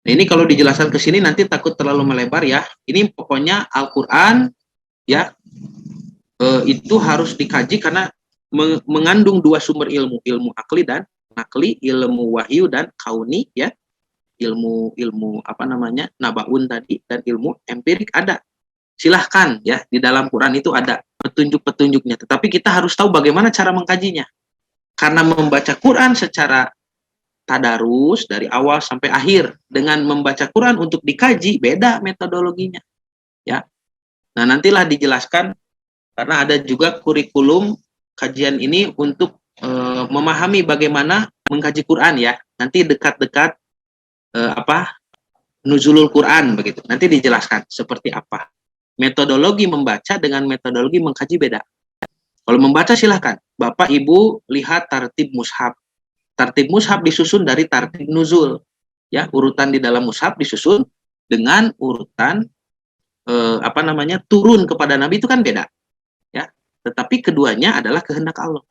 Nah, ini kalau dijelaskan ke sini nanti takut terlalu melebar ya. Ini pokoknya Al-Qur'an ya, itu harus dikaji karena mengandung dua sumber ilmu, ilmu akli dan nakli, ilmu wahyu dan kauni ya. Ilmu apa namanya? Nabaun tadi, dan ilmu empirik ada. Silahkan ya, di dalam Quran itu ada petunjuk-petunjuknya, tetapi kita harus tahu bagaimana cara mengkajinya. Karena membaca Quran secara tadarus dari awal sampai akhir dengan membaca Quran untuk dikaji beda metodologinya ya. Nah, nantilah dijelaskan karena ada juga kurikulum kajian ini untuk memahami bagaimana mengkaji Quran ya. Nanti dekat-dekat nuzulul Quran begitu. Nanti dijelaskan seperti apa. Metodologi membaca dengan metodologi mengkaji beda. Kalau membaca silahkan. Bapak Ibu lihat tartib mushaf. Tartib mushaf disusun dari tartib nuzul. Ya, urutan di dalam mushaf disusun dengan urutan turun kepada Nabi itu kan beda. Ya. Tetapi keduanya adalah kehendak Allah.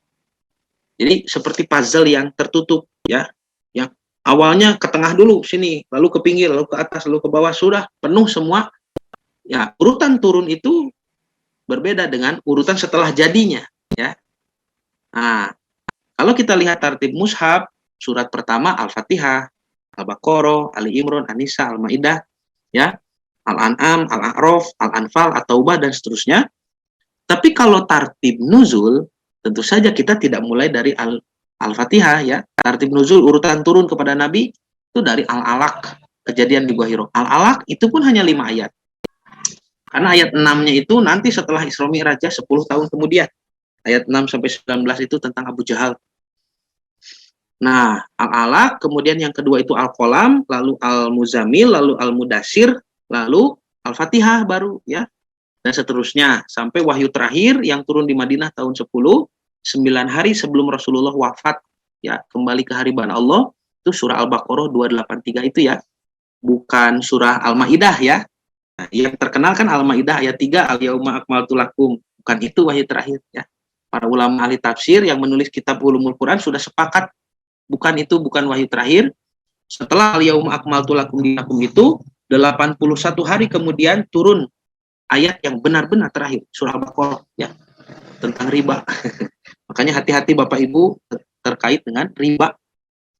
Jadi seperti puzzle yang tertutup ya. Yang awalnya ke tengah dulu sini, lalu ke pinggir, lalu ke atas, lalu ke bawah, sudah penuh semua. Ya, urutan turun itu berbeda dengan urutan setelah jadinya ya. Nah, kalau kita lihat tartib mushaf, surat pertama Al-Fatihah, Al-Baqarah, Ali Imran, An-Nisa, Al-Maidah, ya, Al-An'am, Al-A'raf, Al-Anfal, At-Taubah dan seterusnya. Tapi kalau tartib nuzul, tentu saja kita tidak mulai dari Al-Fatihah ya. Tartib nuzul urutan turun kepada Nabi itu dari Al-Alaq, kejadian di Gua Hiro. Al-Alaq itu pun hanya 5 ayat. Karena ayat 6-nya itu nanti setelah Isra Mi'raj 10 tahun kemudian. Ayat 6 sampai 19 itu tentang Abu Jahal. Nah, Al-Alaq, kemudian yang kedua itu Al-Qalam, lalu Al-Muzammil, lalu Al-Mudassir, lalu Al-Fatihah baru ya. Dan seterusnya sampai wahyu terakhir yang turun di Madinah tahun 10, 9 hari sebelum Rasulullah wafat ya, kembali ke hariban Allah, itu surah Al-Baqarah 283 itu ya. Bukan surah Al-Maidah ya. Nah, yang terkenal kan Al-Maidah ayat 3, Al-Yauma akmaltu lakum. Bukan itu wahyu terakhir ya. Para ulama ahli tafsir yang menulis kitab Ulumul Quran sudah sepakat bukan itu, bukan wahyu terakhir. Setelah Al-Yauma akmaltu lakum dinakum itu 81 hari kemudian turun ayat yang benar-benar terakhir, surah Al-Baqarah ya, tentang riba. Makanya hati-hati Bapak Ibu terkait dengan riba.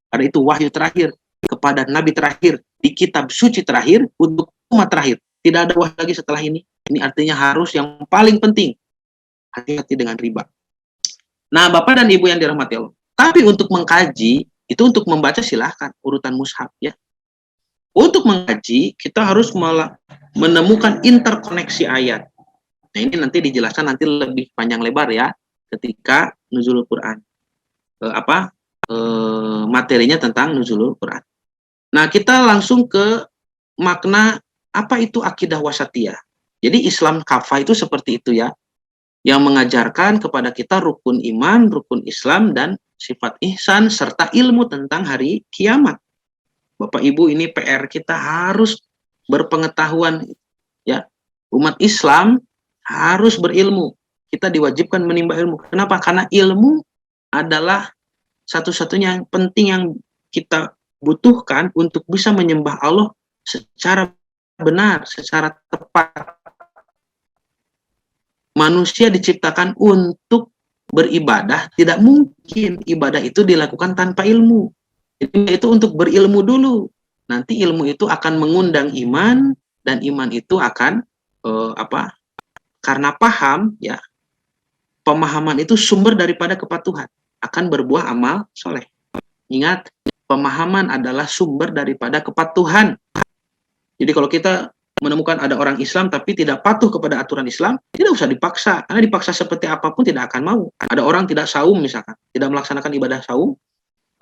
Karena itu wahyu terakhir kepada Nabi terakhir di kitab suci terakhir untuk umat terakhir. Tidak ada wahyu lagi setelah ini. Ini artinya harus yang paling penting. Hati-hati dengan riba. Nah, Bapak dan Ibu yang dirahmati Allah. Tapi untuk mengkaji, itu untuk membaca silahkan urutan mushaf ya. Untuk mengkaji, kita harus menemukan interkoneksi ayat. Nah, ini nanti dijelaskan nanti lebih panjang lebar ya ketika nuzulul Quran. Materinya tentang nuzulul Quran. Nah, kita langsung ke makna apa itu akidah wasatiyah. Jadi Islam kafah itu seperti itu ya, yang mengajarkan kepada kita rukun iman, rukun Islam, dan sifat ihsan, serta ilmu tentang hari kiamat. Bapak Ibu, ini PR kita harus berpengetahuan ya. Umat Islam harus berilmu. Kita diwajibkan menimba ilmu. Kenapa? Karena ilmu adalah satu-satunya yang penting yang kita butuhkan untuk bisa menyembah Allah secara benar, secara tepat. Manusia diciptakan untuk beribadah, tidak mungkin ibadah itu dilakukan tanpa ilmu. Jadi itu untuk berilmu dulu. Nanti ilmu itu akan mengundang iman, dan iman itu akan karena paham ya. Pemahaman itu sumber daripada kepatuhan, akan berbuah amal soleh. Ingat, pemahaman adalah sumber daripada kepatuhan. Jadi kalau kita menemukan ada orang Islam tapi tidak patuh kepada aturan Islam, tidak usah dipaksa. Karena dipaksa seperti apapun tidak akan mau. Ada orang tidak saum misalkan, tidak melaksanakan ibadah saum,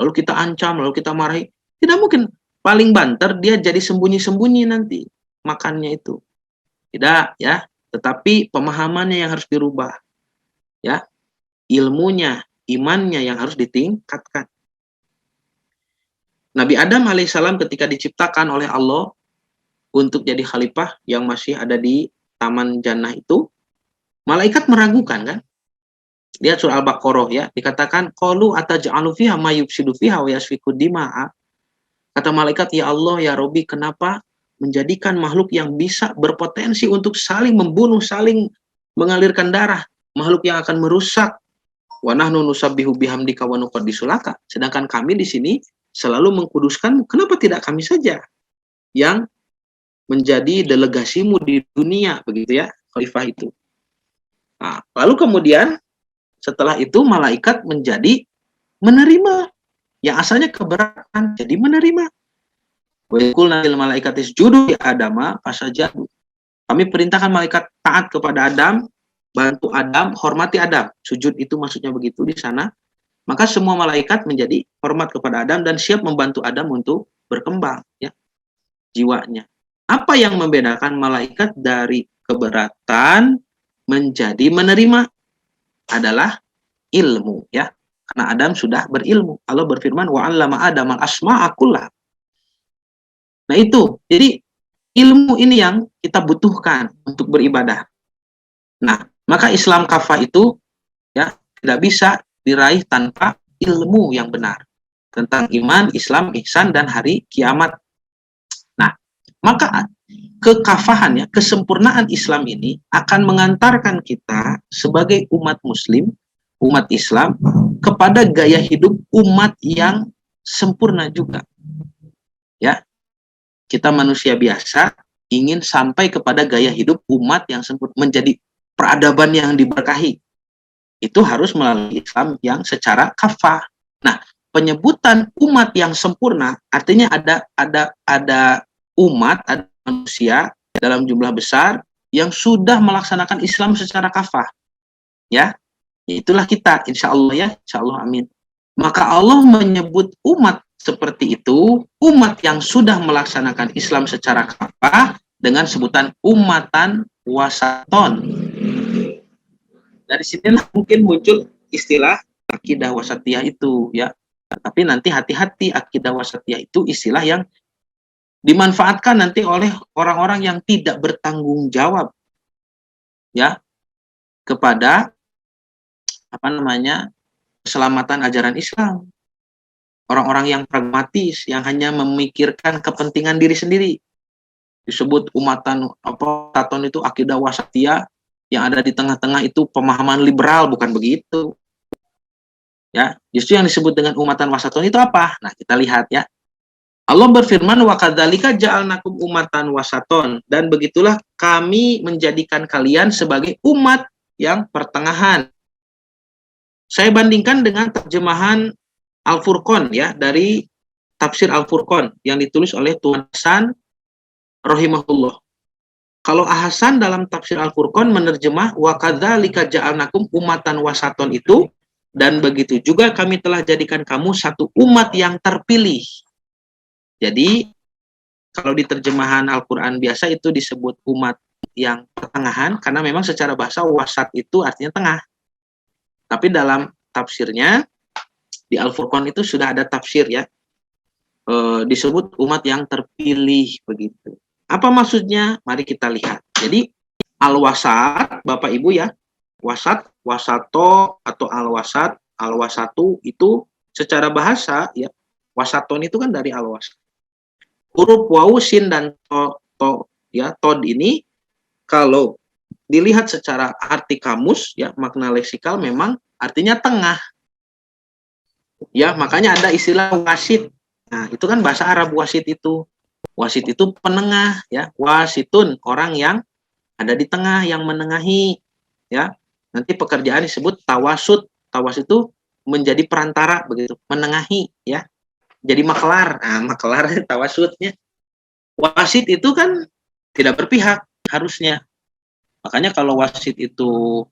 lalu kita ancam, lalu kita marahi. Tidak mungkin. Paling banter dia jadi sembunyi-sembunyi nanti makannya itu. Tidak ya. Tetapi pemahamannya yang harus dirubah. Ya. Ilmunya, imannya yang harus ditingkatkan. Nabi Adam alaihissalam ketika diciptakan oleh Allah untuk jadi khalifah yang masih ada di Taman Jannah itu, malaikat meragukan kan? Lihat surah Al-Baqarah ya, dikatakan qalu ataj'alu fiha may yufsidu fiha wa yasfiku dima'a. Kata malaikat, ya Allah, ya Robi, kenapa menjadikan makhluk yang bisa berpotensi untuk saling membunuh, saling mengalirkan darah, makhluk yang akan merusak. Wa nahnu nusabbihu bihamdika wa nuqaddisu laka. Sedangkan kami di sini selalu mengkuduskanmu. Kenapa tidak kami saja yang menjadi delegasimu di dunia, begitu ya, khalifah itu. Nah, lalu kemudian setelah itu malaikat menjadi menerima. Yang asalnya keberatan jadi menerima. Wa qulna lil malaikati isjudu li adama fasajadu. Kami perintahkan malaikat taat kepada Adam, bantu Adam, hormati Adam. Sujud itu maksudnya begitu di sana. Maka semua malaikat menjadi hormat kepada Adam dan siap membantu Adam untuk berkembang, ya, jiwanya. Apa yang membedakan malaikat dari keberatan menjadi menerima adalah ilmu, ya. Karena Adam sudah berilmu. Allah berfirman, wa 'allama Adam al-asma'a kullah. Nah itu, jadi ilmu ini yang kita butuhkan untuk beribadah. Nah, maka Islam kafah itu, ya, tidak bisa diraih tanpa ilmu yang benar tentang iman, Islam, ihsan, dan hari kiamat. Nah, maka kekafahan, ya, kesempurnaan Islam ini akan mengantarkan kita sebagai umat muslim, umat Islam, kepada gaya hidup umat yang sempurna juga. Ya, kita manusia biasa ingin sampai kepada gaya hidup umat yang sempurna, menjadi peradaban yang diberkahi. Itu harus melalui Islam yang secara kafah. Nah, penyebutan umat yang sempurna artinya ada umat, ada manusia dalam jumlah besar yang sudah melaksanakan Islam secara kafah. Ya, itulah kita, insya Allah, ya, insya Allah, amin. Maka Allah menyebut umat seperti itu, umat yang sudah melaksanakan Islam secara kafah, dengan sebutan umatan wasaton. Dari sinilah mungkin muncul istilah akidah wasatiyah itu, ya. Tapi nanti hati-hati, akidah wasatiyah itu istilah yang dimanfaatkan nanti oleh orang-orang yang tidak bertanggung jawab, ya, kepada keselamatan ajaran Islam. Orang-orang yang pragmatis, yang hanya memikirkan kepentingan diri sendiri. Disebut umatan wasaton itu akidah wasatiyah, yang ada di tengah-tengah itu pemahaman liberal, bukan begitu. Ya, justru yang disebut dengan umatan wasaton itu apa? Nah, kita lihat, ya. Allah berfirman, wa kadzalika ja'alnakum umatan wasaton, dan begitulah kami menjadikan kalian sebagai umat yang pertengahan. Saya bandingkan dengan terjemahan Al-Furqan, ya, dari tafsir Al-Furqan yang ditulis oleh Tuan Hasan rahimahullah. Kalau Hasan dalam tafsir Al-Furqan menerjemah wa kadzalika ja'alnakum umatan wasaton itu, dan begitu juga kami telah jadikan kamu satu umat yang terpilih. Jadi kalau di terjemahan Al-Qur'an biasa itu disebut umat yang pertengahan, karena memang secara bahasa wasat itu artinya tengah. Tapi dalam tafsirnya di Al-Furqan itu sudah ada tafsir, ya, disebut umat yang terpilih, begitu. Apa maksudnya? Mari kita lihat. Jadi al-wasat, Bapak Ibu, ya, wasat, wasato atau al-wasat, al-wasatu itu secara bahasa, ya, wasaton itu kan dari al-wasat. Huruf waw, sin, dan to, ya, tod ini kalau dilihat secara arti kamus, ya, makna leksikal memang artinya tengah. Ya, makanya ada istilah wasit. Nah, itu kan bahasa Arab, wasit itu. Wasit itu penengah, ya. Wasitun, orang yang ada di tengah, yang menengahi, ya. Nanti pekerjaan disebut tawasut. Tawas itu menjadi perantara, begitu, menengahi, ya. Jadi maklar. Nah, maklar tawasutnya. Wasit itu kan tidak berpihak harusnya. Makanya kalau wasit itu,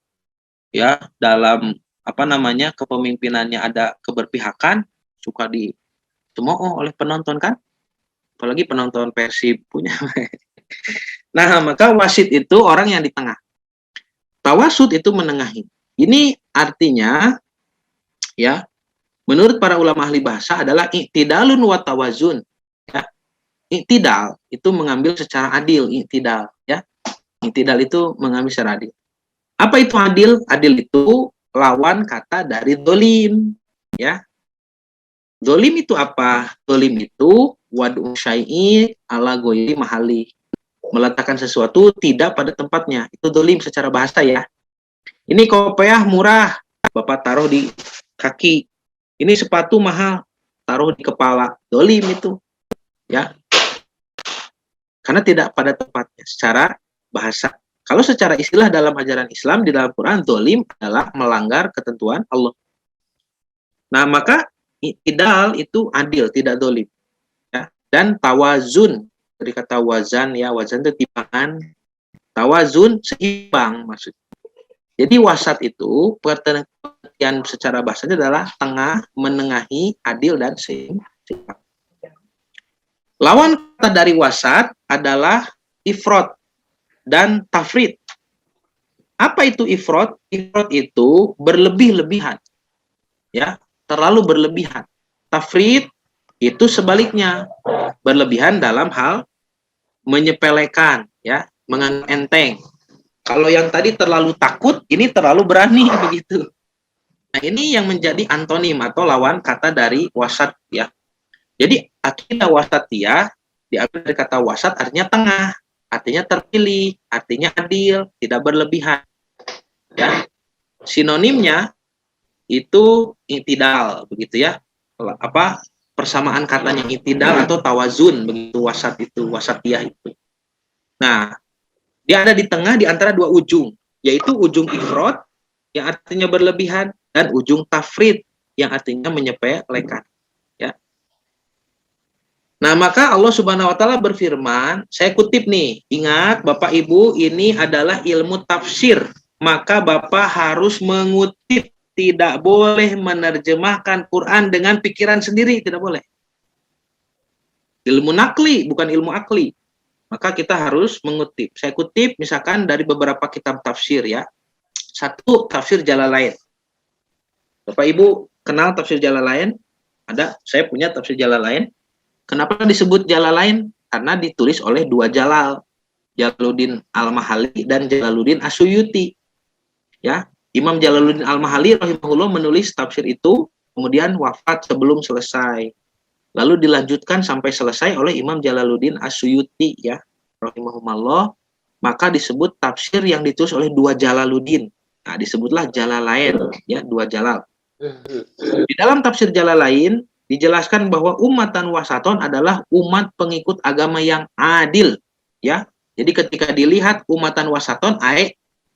ya, dalam kepemimpinannya ada keberpihakan, suka dicemooh oleh penonton, kan, apalagi penonton Persib punya. Nah, maka wasit itu orang yang di tengah, tawasut itu menengahi. Ini artinya, ya, menurut para ulama ahli bahasa adalah i'tidalun wa tawazun, ya. I'tidal itu mengambil secara adil, i'tidal, ya. I'tidal itu mengambil secara adil. Apa itu adil? Adil itu lawan kata dari dolim, ya. Dolim itu apa? Dolim itu wad'u syai'i ala ghairi mahali. Meletakkan sesuatu tidak pada tempatnya. Itu dolim secara bahasa ya. Ini kopiah murah, Bapak taruh di kaki. Ini sepatu mahal, taruh di kepala. Dolim itu. Ya. Karena tidak pada tempatnya secara bahasa. Kalau secara istilah dalam ajaran Islam di dalam Quran, dolim adalah melanggar ketentuan Allah. Nah, maka i'tidal itu adil, tidak dolim. Ya. Dan tawazun, dari kata wazan ya, wazan itu timbangan. Tawazun seimbang maksudnya. Jadi wasat itu pengertian secara bahasanya adalah tengah, menengahi, adil dan seimbang. Lawan kata dari wasat adalah ifrot dan tafrid. Apa itu ifrot? Ifrot itu berlebih-lebihan. Ya, terlalu berlebihan. Tafrid itu sebaliknya, berlebihan dalam hal menyepelekan, ya, menganggap enteng. Kalau yang tadi terlalu takut, ini terlalu berani begitu. Nah, ini yang menjadi antonim atau lawan kata dari wasat ya. Jadi akidah wasatiyah diambil dari kata wasat artinya tengah, artinya terpilih, artinya adil, tidak berlebihan. Ya. Sinonimnya itu i'tidal begitu ya. Apa persamaan katanya i'tidal atau tawazun begitu wasat itu, wasatiyah itu. Nah, dia ada di tengah di antara dua ujung, yaitu ujung ifrot yang artinya berlebihan dan ujung tafrid yang artinya menyepelekan. Ya. Nah, maka Allah Subhanahu wa taala berfirman, saya kutip nih, ingat Bapak Ibu, ini adalah ilmu tafsir, maka Bapak harus mengutip, tidak boleh menerjemahkan Quran dengan pikiran sendiri, tidak boleh. Ilmu nakli, bukan ilmu akli. Maka kita harus mengutip. Saya kutip misalkan dari beberapa kitab tafsir ya. Satu, tafsir Jalalain. Bapak Ibu kenal tafsir Jalalain? Ada, saya punya tafsir Jalalain. Kenapa disebut Jalalain? Karena ditulis oleh dua Jalal, Jalaluddin Al-Mahali dan Jalaluddin As-Suyuti. Ya, Imam Jalaluddin Al-Mahali rahimahullah menulis tafsir itu, kemudian wafat sebelum selesai. Lalu dilanjutkan sampai selesai oleh Imam Jalaluddin As-Suyuti ya, rahimahumullah. Maka disebut tafsir yang ditulis oleh dua Jalaluddin. Nah, disebutlah Jalalain ya, dua Jalal. Di dalam tafsir Jalalain dijelaskan bahwa umatan wasaton adalah umat pengikut agama yang adil ya. Jadi ketika dilihat umatan wasaton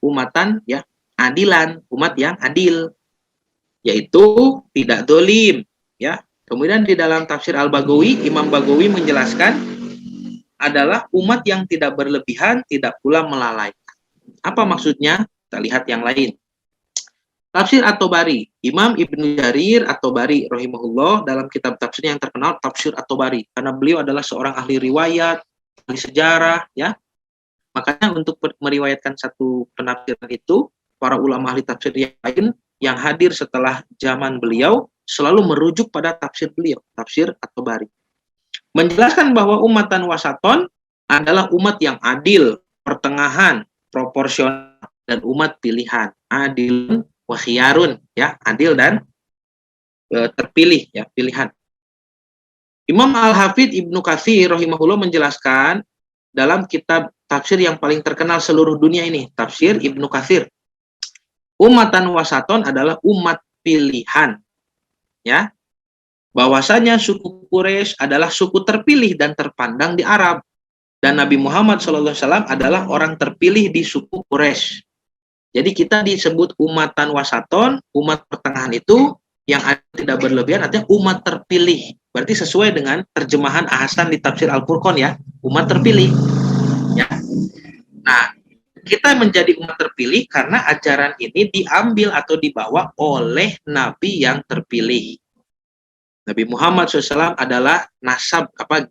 umatan ya adilan, umat yang adil, yaitu tidak dolim ya. Kemudian di dalam tafsir Al-Baghawi, Imam Baghawi menjelaskan adalah umat yang tidak berlebihan, tidak pula melalaikan. Apa maksudnya? Kita lihat yang lain. Tafsir At-Tabari, Imam Ibnu Jarir At-Tabari rahimahullah dalam kitab tafsir yang terkenal Tafsir At-Tabari, karena beliau adalah seorang ahli riwayat, ahli sejarah ya. Makanya untuk meriwayatkan satu penafsiran itu, para ulama ahli tafsir yang lain yang hadir setelah zaman beliau selalu merujuk pada tafsir beliau, Tafsir At-Tabari. Menjelaskan bahwa umatan wasaton adalah umat yang adil, pertengahan, proporsional, dan umat pilihan. Adil wakhiyarun ya, adil dan terpilih ya, pilihan. Imam Al-Hafidz Ibnu Katsir rahimahullah menjelaskan dalam kitab tafsir yang paling terkenal seluruh dunia ini, Tafsir Ibnu Katsir. Umatan wasaton adalah umat pilihan. Ya. Bahwasanya suku Quraisy adalah suku terpilih dan terpandang di Arab, dan Nabi Muhammad SAW adalah orang terpilih di suku Quraisy. Jadi kita disebut umatan wasaton, umat pertengahan itu yang tidak berlebihan, artinya umat terpilih. Berarti sesuai dengan terjemahan Ahsan di tafsir Al-Furqan ya, umat terpilih. Ya. Nah, kita menjadi umat terpilih karena ajaran ini diambil atau dibawa oleh Nabi yang terpilih. Nabi Muhammad SAW adalah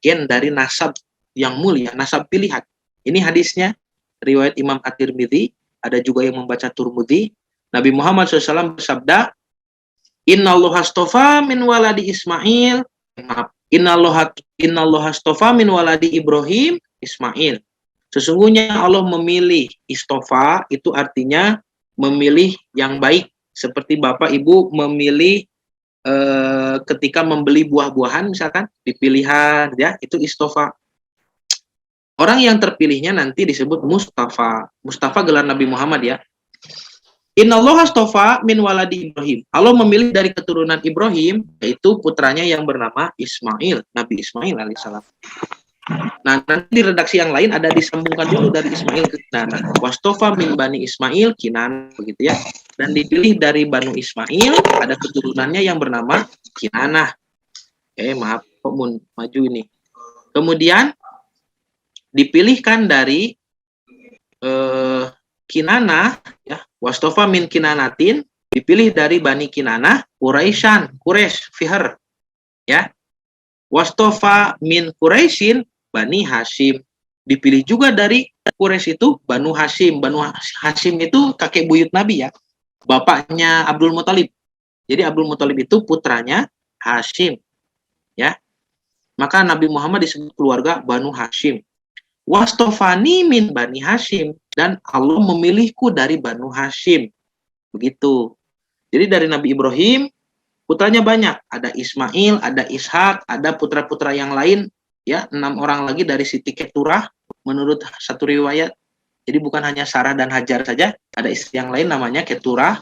gen dari nasab yang mulia, nasab pilihan. Ini hadisnya, riwayat Imam At-Tirmidzi, ada juga yang membaca Turmudi. Nabi Muhammad SAW bersabda, Innallaha astofa min waladi Ismail, Innallaha astofa min waladi Ibrahim, Ismail. Sesungguhnya Allah memilih, istofa itu artinya memilih yang baik, seperti Bapak Ibu memilih ketika membeli buah-buahan misalkan di pilihan ya, itu istofa. Orang yang terpilihnya nanti disebut Mustafa. Mustafa gelar Nabi Muhammad ya. Innallaha astofa min waladi Ibrahim. Allah memilih dari keturunan Ibrahim, yaitu putranya yang bernama Ismail, Nabi Ismail alaihissalam. Nah, nanti di redaksi yang lain ada disambungkan dulu dari Ismail ke Kinana. Wastofa min bani Ismail Kinana, begitu ya. Dan dipilih dari Banu Ismail, ada keturunannya yang bernama Kinana. Maaf, kok maju ini. Kemudian dipilihkan dari Kinana, ya, Wastofa min Kinanatin, dipilih dari Bani Kinanah, Quraisyan, Quraisy, Fihr, ya. Wastofa min Quraisyin, Bani Hashim, dipilih juga dari Quraisy itu Banu Hashim. Banu Hashim itu kakek buyut Nabi ya, bapaknya Abdul Muthalib. Jadi Abdul Muthalib itu putranya Hashim, ya. Maka Nabi Muhammad disebut keluarga Banu Hashim. Wastofani min Bani Hashim, dan Allah memilihku dari Banu Hashim. Begitu. Jadi dari Nabi Ibrahim, putranya banyak. Ada Ismail, ada Ishak, ada putra-putra yang lain, ya, 6 orang lagi dari Siti Keturah, menurut satu riwayat. Jadi bukan hanya Sarah dan Hajar saja, ada istri yang lain namanya Keturah.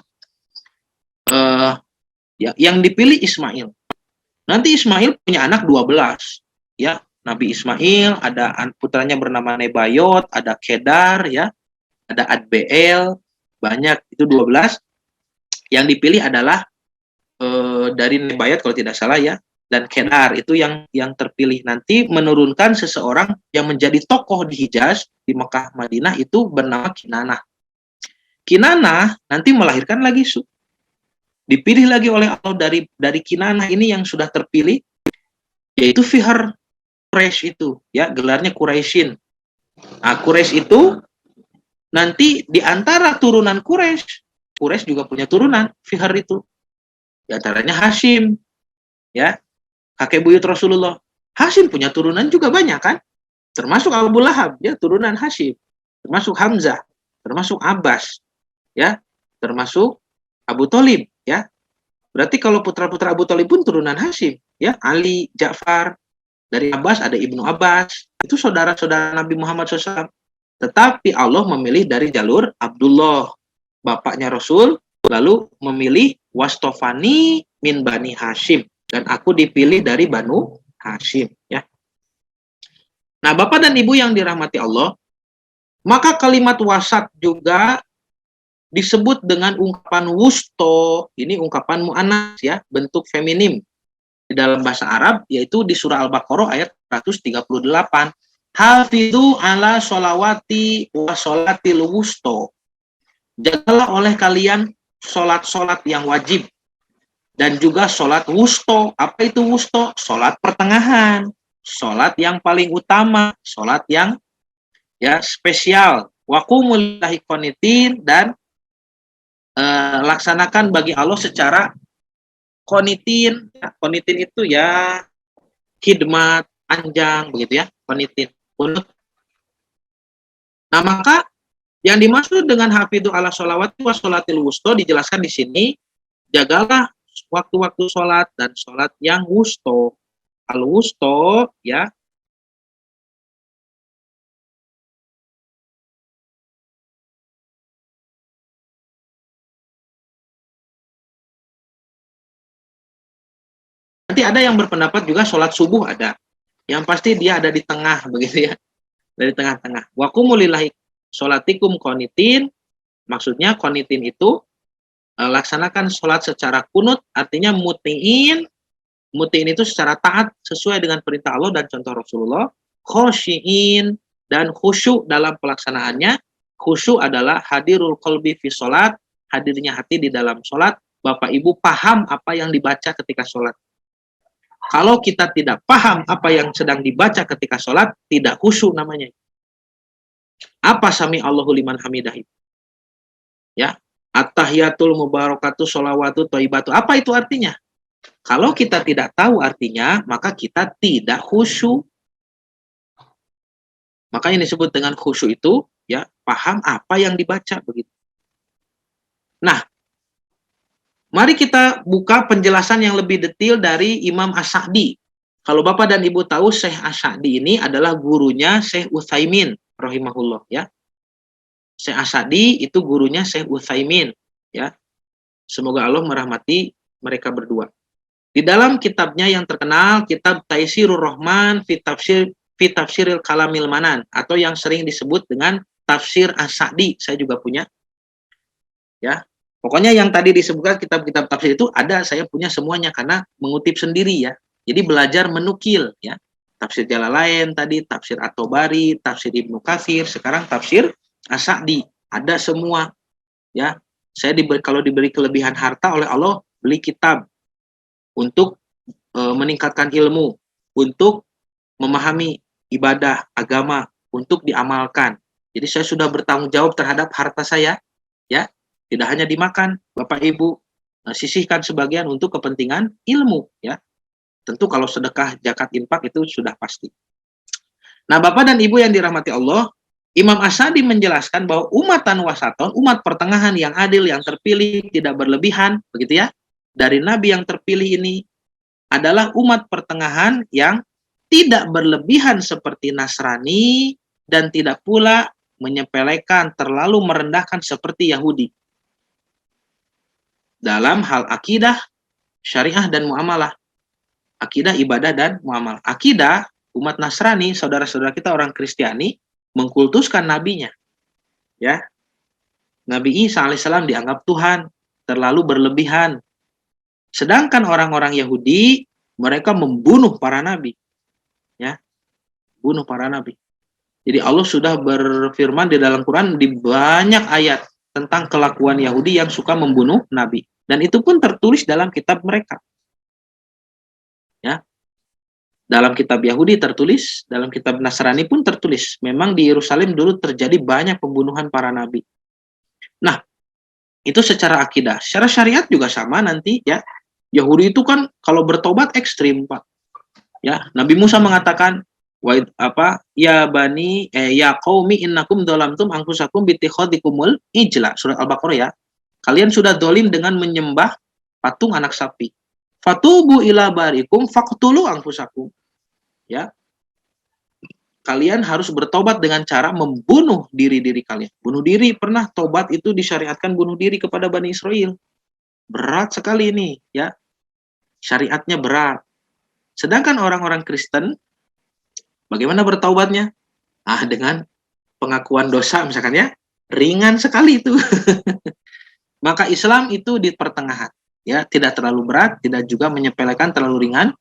Yang dipilih Ismail. Nanti Ismail punya anak 12, ya. Nabi Ismail, ada putranya bernama Nebayot, ada Kedar, ya, ada Adbeel, banyak, itu 12. Yang dipilih adalah dari Nebayot kalau tidak salah ya, dan Kedar itu yang terpilih nanti menurunkan seseorang yang menjadi tokoh di Hijaz, di Mekah Madinah, itu bernama Kinanah. Kinanah nanti melahirkan lagi dipilih lagi oleh Allah dari Kinanah ini yang sudah terpilih, yaitu Fihr, Quraisy itu, ya, gelarnya Quraisyin. Nah, Quraisy itu nanti di antara turunan Quraisy juga punya turunan, Fihr itu. Di antaranya Hashim, ya, kakek buyut Rasulullah. Hashim punya turunan juga banyak kan? Termasuk Abu Lahab, ya, turunan Hashim. Termasuk Hamzah, termasuk Abbas, ya, termasuk Abu Thalib, ya. Berarti kalau putra-putra Abu Thalib pun turunan Hashim, ya, Ali, Ja'far. Dari Abbas ada Ibnu Abbas, itu saudara-saudara Nabi Muhammad SAW. Tetapi Allah memilih dari jalur Abdullah, bapaknya Rasul, lalu memilih Wastofani min Bani Hashim, dan aku dipilih dari Banu Hashim, ya. Nah, Bapak dan Ibu yang dirahmati Allah, maka kalimat wasat juga disebut dengan ungkapan wusto. Ini ungkapan mu'annas, ya, bentuk feminim di dalam bahasa Arab, yaitu di surah Al-Baqarah ayat 138. Hafidhu ala sholawati wa sholatil wusto. Jagalah oleh kalian sholat-sholat yang wajib dan juga sholat wusto. Apa itu wusto? Sholat pertengahan, sholat yang paling utama, sholat yang, ya, spesial. Wa qumul lillahi qanitin, dan laksanakan bagi Allah secara qanitin. Ya, qanitin itu ya khidmat panjang begitu, ya, qanitin. Nah, maka yang dimaksud dengan hafidhu ala sholawati wa sholatil wusto dijelaskan di sini, jagalah waktu-waktu sholat dan sholat yang wusto. Al wusto, ya, nanti ada yang berpendapat juga sholat subuh ada. Yang pasti dia ada di tengah begitu, ya. Dari tengah-tengah. Wa qumulillahi sholatikum qanitin, maksudnya qanitin itu laksanakan sholat secara kunut, artinya mutiin. Mutiin itu secara taat sesuai dengan perintah Allah dan contoh Rasulullah. Khosyiin, dan khusyuk dalam pelaksanaannya. Khusyuk adalah hadirul qalbi fi sholat, hadirnya hati di dalam sholat. Bapak Ibu paham apa yang dibaca ketika sholat. Kalau kita tidak paham apa yang sedang dibaca ketika sholat, tidak khusyuk namanya. Apa sami Allahu liman hamidah? Ya, at-tahiyatul mubarakatuh sholawatu thayyibatu. Apa itu artinya? Kalau kita tidak tahu artinya, maka kita tidak khusyuk. Maka yang disebut dengan khusyuk itu, ya, paham apa yang dibaca begitu. Nah, Mari kita buka penjelasan yang lebih detail dari Imam As-Sa'di. Kalau Bapak dan Ibu tahu, Syekh As-Sa'di ini adalah gurunya Syekh Utsaimin rahimahullah, ya. Syekh As-Sa'di itu gurunya Syekh Utsaimin, ya. Semoga Allah merahmati mereka berdua. Di dalam kitabnya yang terkenal, kitab Taisirur Rahman fi Tafsiril Kalamil Manan, atau yang sering disebut dengan Tafsir As-Sa'di, saya juga punya. Ya. Pokoknya yang tadi disebutkan kitab-kitab tafsir itu ada, saya punya semuanya karena mengutip sendiri, ya. Jadi belajar menukil, ya. Tafsir Jalalain tadi, tafsir At-Tabari, tafsir Ibnu Katsir, sekarang tafsir As-Sa'di, ada semua, ya. Saya kalau diberi kelebihan harta oleh Allah, beli kitab untuk meningkatkan ilmu, untuk memahami ibadah agama, untuk diamalkan. Jadi saya sudah bertanggung jawab terhadap harta saya, ya. Tidak hanya dimakan, Bapak Ibu, sisihkan sebagian untuk kepentingan ilmu, ya. Tentu kalau sedekah, zakat, infak itu sudah pasti. Nah, Bapak dan Ibu yang dirahmati Allah, Imam As-Sa'di menjelaskan bahwa umatan wasaton, umat pertengahan yang adil, yang terpilih, tidak berlebihan, begitu ya. Dari Nabi yang terpilih ini adalah umat pertengahan yang tidak berlebihan seperti Nasrani dan tidak pula menyepelekan, terlalu merendahkan seperti Yahudi. Dalam hal akidah, syariah, dan muamalah. Akidah, ibadah, dan muamalah. Akidah, umat Nasrani, saudara-saudara kita orang Kristiani, mengkultuskan nabinya. Ya. Nabi Isa alaihissalam dianggap Tuhan, terlalu berlebihan. Sedangkan orang-orang Yahudi, mereka membunuh para nabi. Ya. Bunuh para nabi. Jadi Allah sudah berfirman di dalam Quran di banyak ayat tentang kelakuan Yahudi yang suka membunuh nabi. Dan itu pun tertulis dalam kitab mereka. Ya. Dalam kitab Yahudi tertulis, dalam kitab Nasrani pun tertulis. Memang di Yerusalem dulu terjadi banyak pembunuhan para nabi. Nah, itu secara akidah. Secara syariat juga sama nanti, ya. Yahudi itu kan kalau bertobat ekstrim, Pak. Ya, Nabi Musa mengatakan, ya qaumi innakum dhalamtum anfusakum bittikhadikumul ijla, surat Al-Baqarah, ya. Kalian sudah dolim dengan menyembah patung anak sapi. Fatubu ila barikum faqtulu anfusakum. Ya. Kalian harus bertobat dengan cara membunuh diri-diri kalian. Bunuh diri, pernah tobat itu disyariatkan bunuh diri kepada Bani Israel. Berat sekali ini, ya. Syariatnya berat. Sedangkan orang-orang Kristen, bagaimana bertaubatnya? Dengan pengakuan dosa misalkan, ya. Ringan sekali itu. Maka Islam itu di pertengahan, ya, tidak terlalu berat, tidak juga menyepelekan terlalu ringan.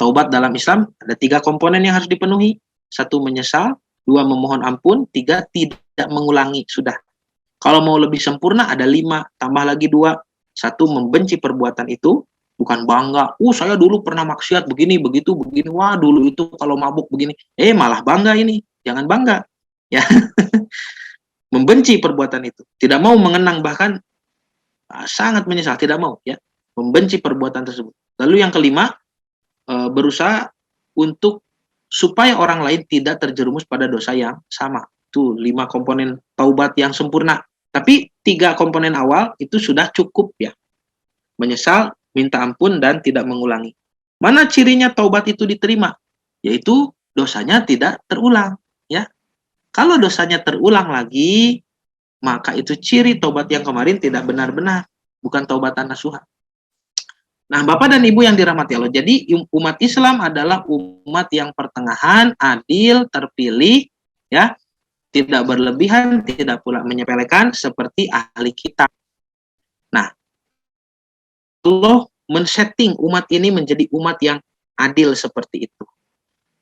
Taubat dalam Islam ada 3 komponen yang harus dipenuhi. 1, menyesal, 2, memohon ampun, 3, tidak mengulangi. Sudah. Kalau mau lebih sempurna ada 5, tambah lagi 2. 1, membenci perbuatan itu, bukan bangga. Saya dulu pernah maksiat begini, begitu, begini. Wah, dulu itu kalau mabuk begini. Malah bangga ini. Jangan bangga. Ya. Membenci perbuatan itu. Tidak mau mengenang, bahkan sangat menyesal, tidak mau, ya. Membenci perbuatan tersebut. Lalu yang kelima, berusaha untuk supaya orang lain tidak terjerumus pada dosa yang sama. Itu 5 komponen taubat yang sempurna. Tapi 3 komponen awal itu sudah cukup, ya. Menyesal, minta ampun, dan tidak mengulangi. Mana cirinya taubat itu diterima? Yaitu dosanya tidak terulang, ya. Kalau dosanya terulang lagi, maka itu ciri taubat yang kemarin tidak benar-benar, bukan taubatan nasuha. Nah, Bapak dan Ibu yang dirahmati Allah, jadi umat Islam adalah umat yang pertengahan, adil, terpilih, ya, tidak berlebihan, tidak pula menyepelekan seperti ahli kitab. Nah, Allah men-setting umat ini menjadi umat yang adil seperti itu.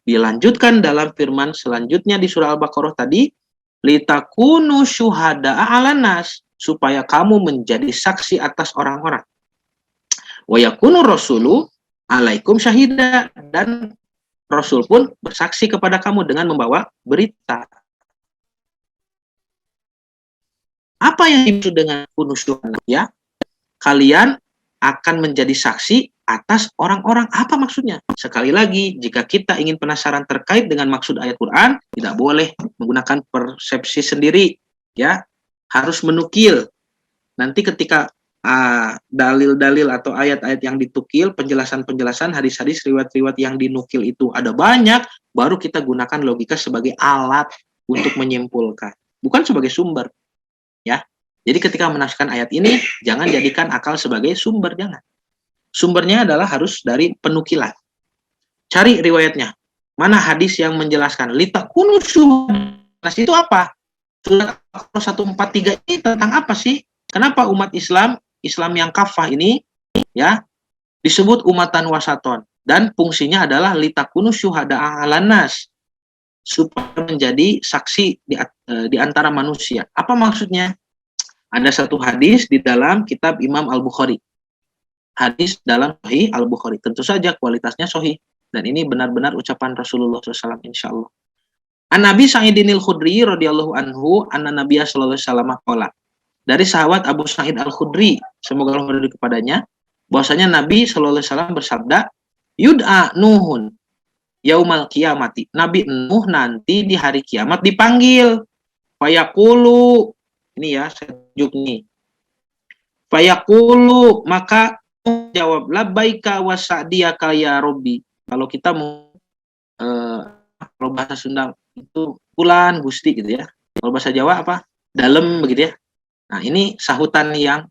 Dilanjutkan dalam firman selanjutnya di surah Al-Baqarah tadi, litakunu syuhada'a 'alan nas, supaya kamu menjadi saksi atas orang-orang. Wa yakunu rasulu 'alaikum syahida, dan Rasul pun bersaksi kepada kamu dengan membawa berita. Apa yang dimaksud dengan kunu syuhada? Ya, kalian akan menjadi saksi atas orang-orang. Apa maksudnya? Sekali lagi, jika kita ingin penasaran terkait dengan maksud ayat Quran, tidak boleh menggunakan persepsi sendiri, ya. Harus menukil. Nanti ketika dalil-dalil atau ayat-ayat yang ditukil, penjelasan-penjelasan, hadis-hadis, riwayat-riwayat yang dinukil itu ada banyak, baru kita gunakan logika sebagai alat untuk menyimpulkan, bukan sebagai sumber, ya. Jadi ketika menafsirkan ayat ini, jangan jadikan akal sebagai sumber, jangan. Sumbernya adalah harus dari penukilan. Cari riwayatnya. Mana hadis yang menjelaskan litakunu syuhada itu apa? Surat Al-Baqarah 143 ini tentang apa sih? Kenapa umat Islam yang kafah ini ya disebut umatan wasaton, dan fungsinya adalah litakunu syuhada 'alan nas, supaya menjadi saksi di antara manusia. Apa maksudnya? Ada satu hadis di dalam kitab Imam Al-Bukhari. Hadis dalam Sahih Al-Bukhari. Tentu saja kualitasnya sahih. Dan ini benar-benar ucapan Rasulullah SAW, insya Allah. An-Nabi Sa'idinil Khudri radhiyallahu anhu, anna Nabiya sallallahu alaihi wasallam qala. Dari sahabat Abu Sa'id Al-Khudri, semoga Allah meridhai kepadanya, bahwasanya Nabi sallallahu alaihi wasallam bersabda, yud'a Nuhun yaumal qiyamati. Nabi Nuh nanti di hari kiamat dipanggil. Fayaqulu, ini ya, saya tunjuk nih. Fayaqulu, maka jawab labbaika wa sa'diyaka ya Rabbi. Kalau kita mau kalau bahasa Sunda itu pulan Gusti gitu ya. Kalau bahasa Jawa apa? Dalem begitu ya. Nah, ini sahutan yang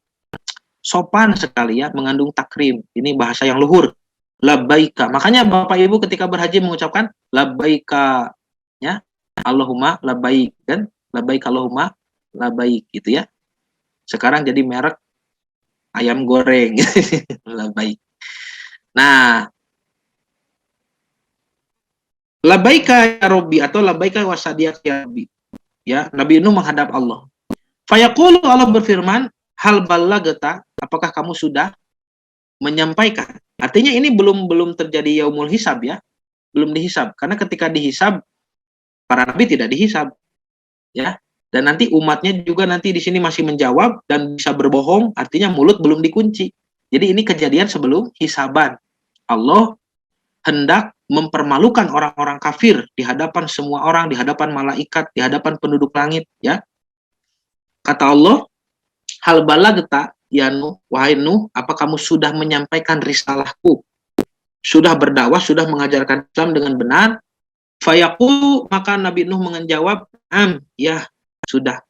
sopan sekali ya, mengandung takrim. Ini bahasa yang luhur. Labbaika. Makanya Bapak Ibu ketika berhaji mengucapkan labbaika ya. Allahumma labbaik, kan? Labbaik Allahumma labbaik gitu ya. Sekarang jadi merek ayam goreng. Labbaik. Nah, labbaika ya Rabbi atau labbaika wa sa'diyaka ya Rabbi. Ya, Nabi Nuh menghadap Allah. Fayaqulu, Allah berfirman, hal ballagta, apakah kamu sudah menyampaikan? Artinya ini belum terjadi yaumul hisab ya. Belum dihisab, karena ketika dihisab para nabi tidak dihisab. Ya. Dan nanti umatnya juga nanti di sini masih menjawab dan bisa berbohong, artinya mulut belum dikunci. Jadi ini kejadian sebelum hisaban. Allah hendak mempermalukan orang-orang kafir di hadapan semua orang, di hadapan malaikat, di hadapan penduduk langit, ya. Kata Allah, hal balagta ya Nuh, wahai Nuh, apa kamu sudah menyampaikan risalahku? Sudah berdakwah, sudah mengajarkan Islam dengan benar? Fayaqulu, maka Nabi Nuh menjawab, ya, sudah.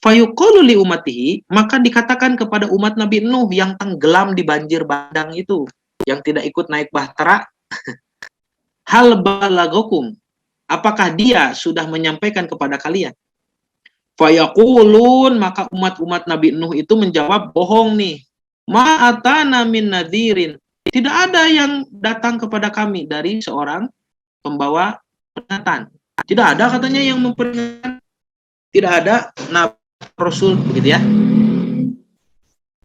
Fayuqulu li umatihi, maka dikatakan kepada umat Nabi Nuh yang tenggelam di banjir bandang itu, yang tidak ikut naik bahtera, hal balagokum, apakah dia sudah menyampaikan kepada kalian? Fayaqulun, maka umat-umat Nabi Nuh itu menjawab, bohong nih. Ma'atana min nadhirin, tidak ada yang datang kepada kami dari seorang pembawa peringatan. Tidak ada katanya yang memperingatkan. Tidak ada nabi rasul begitu ya.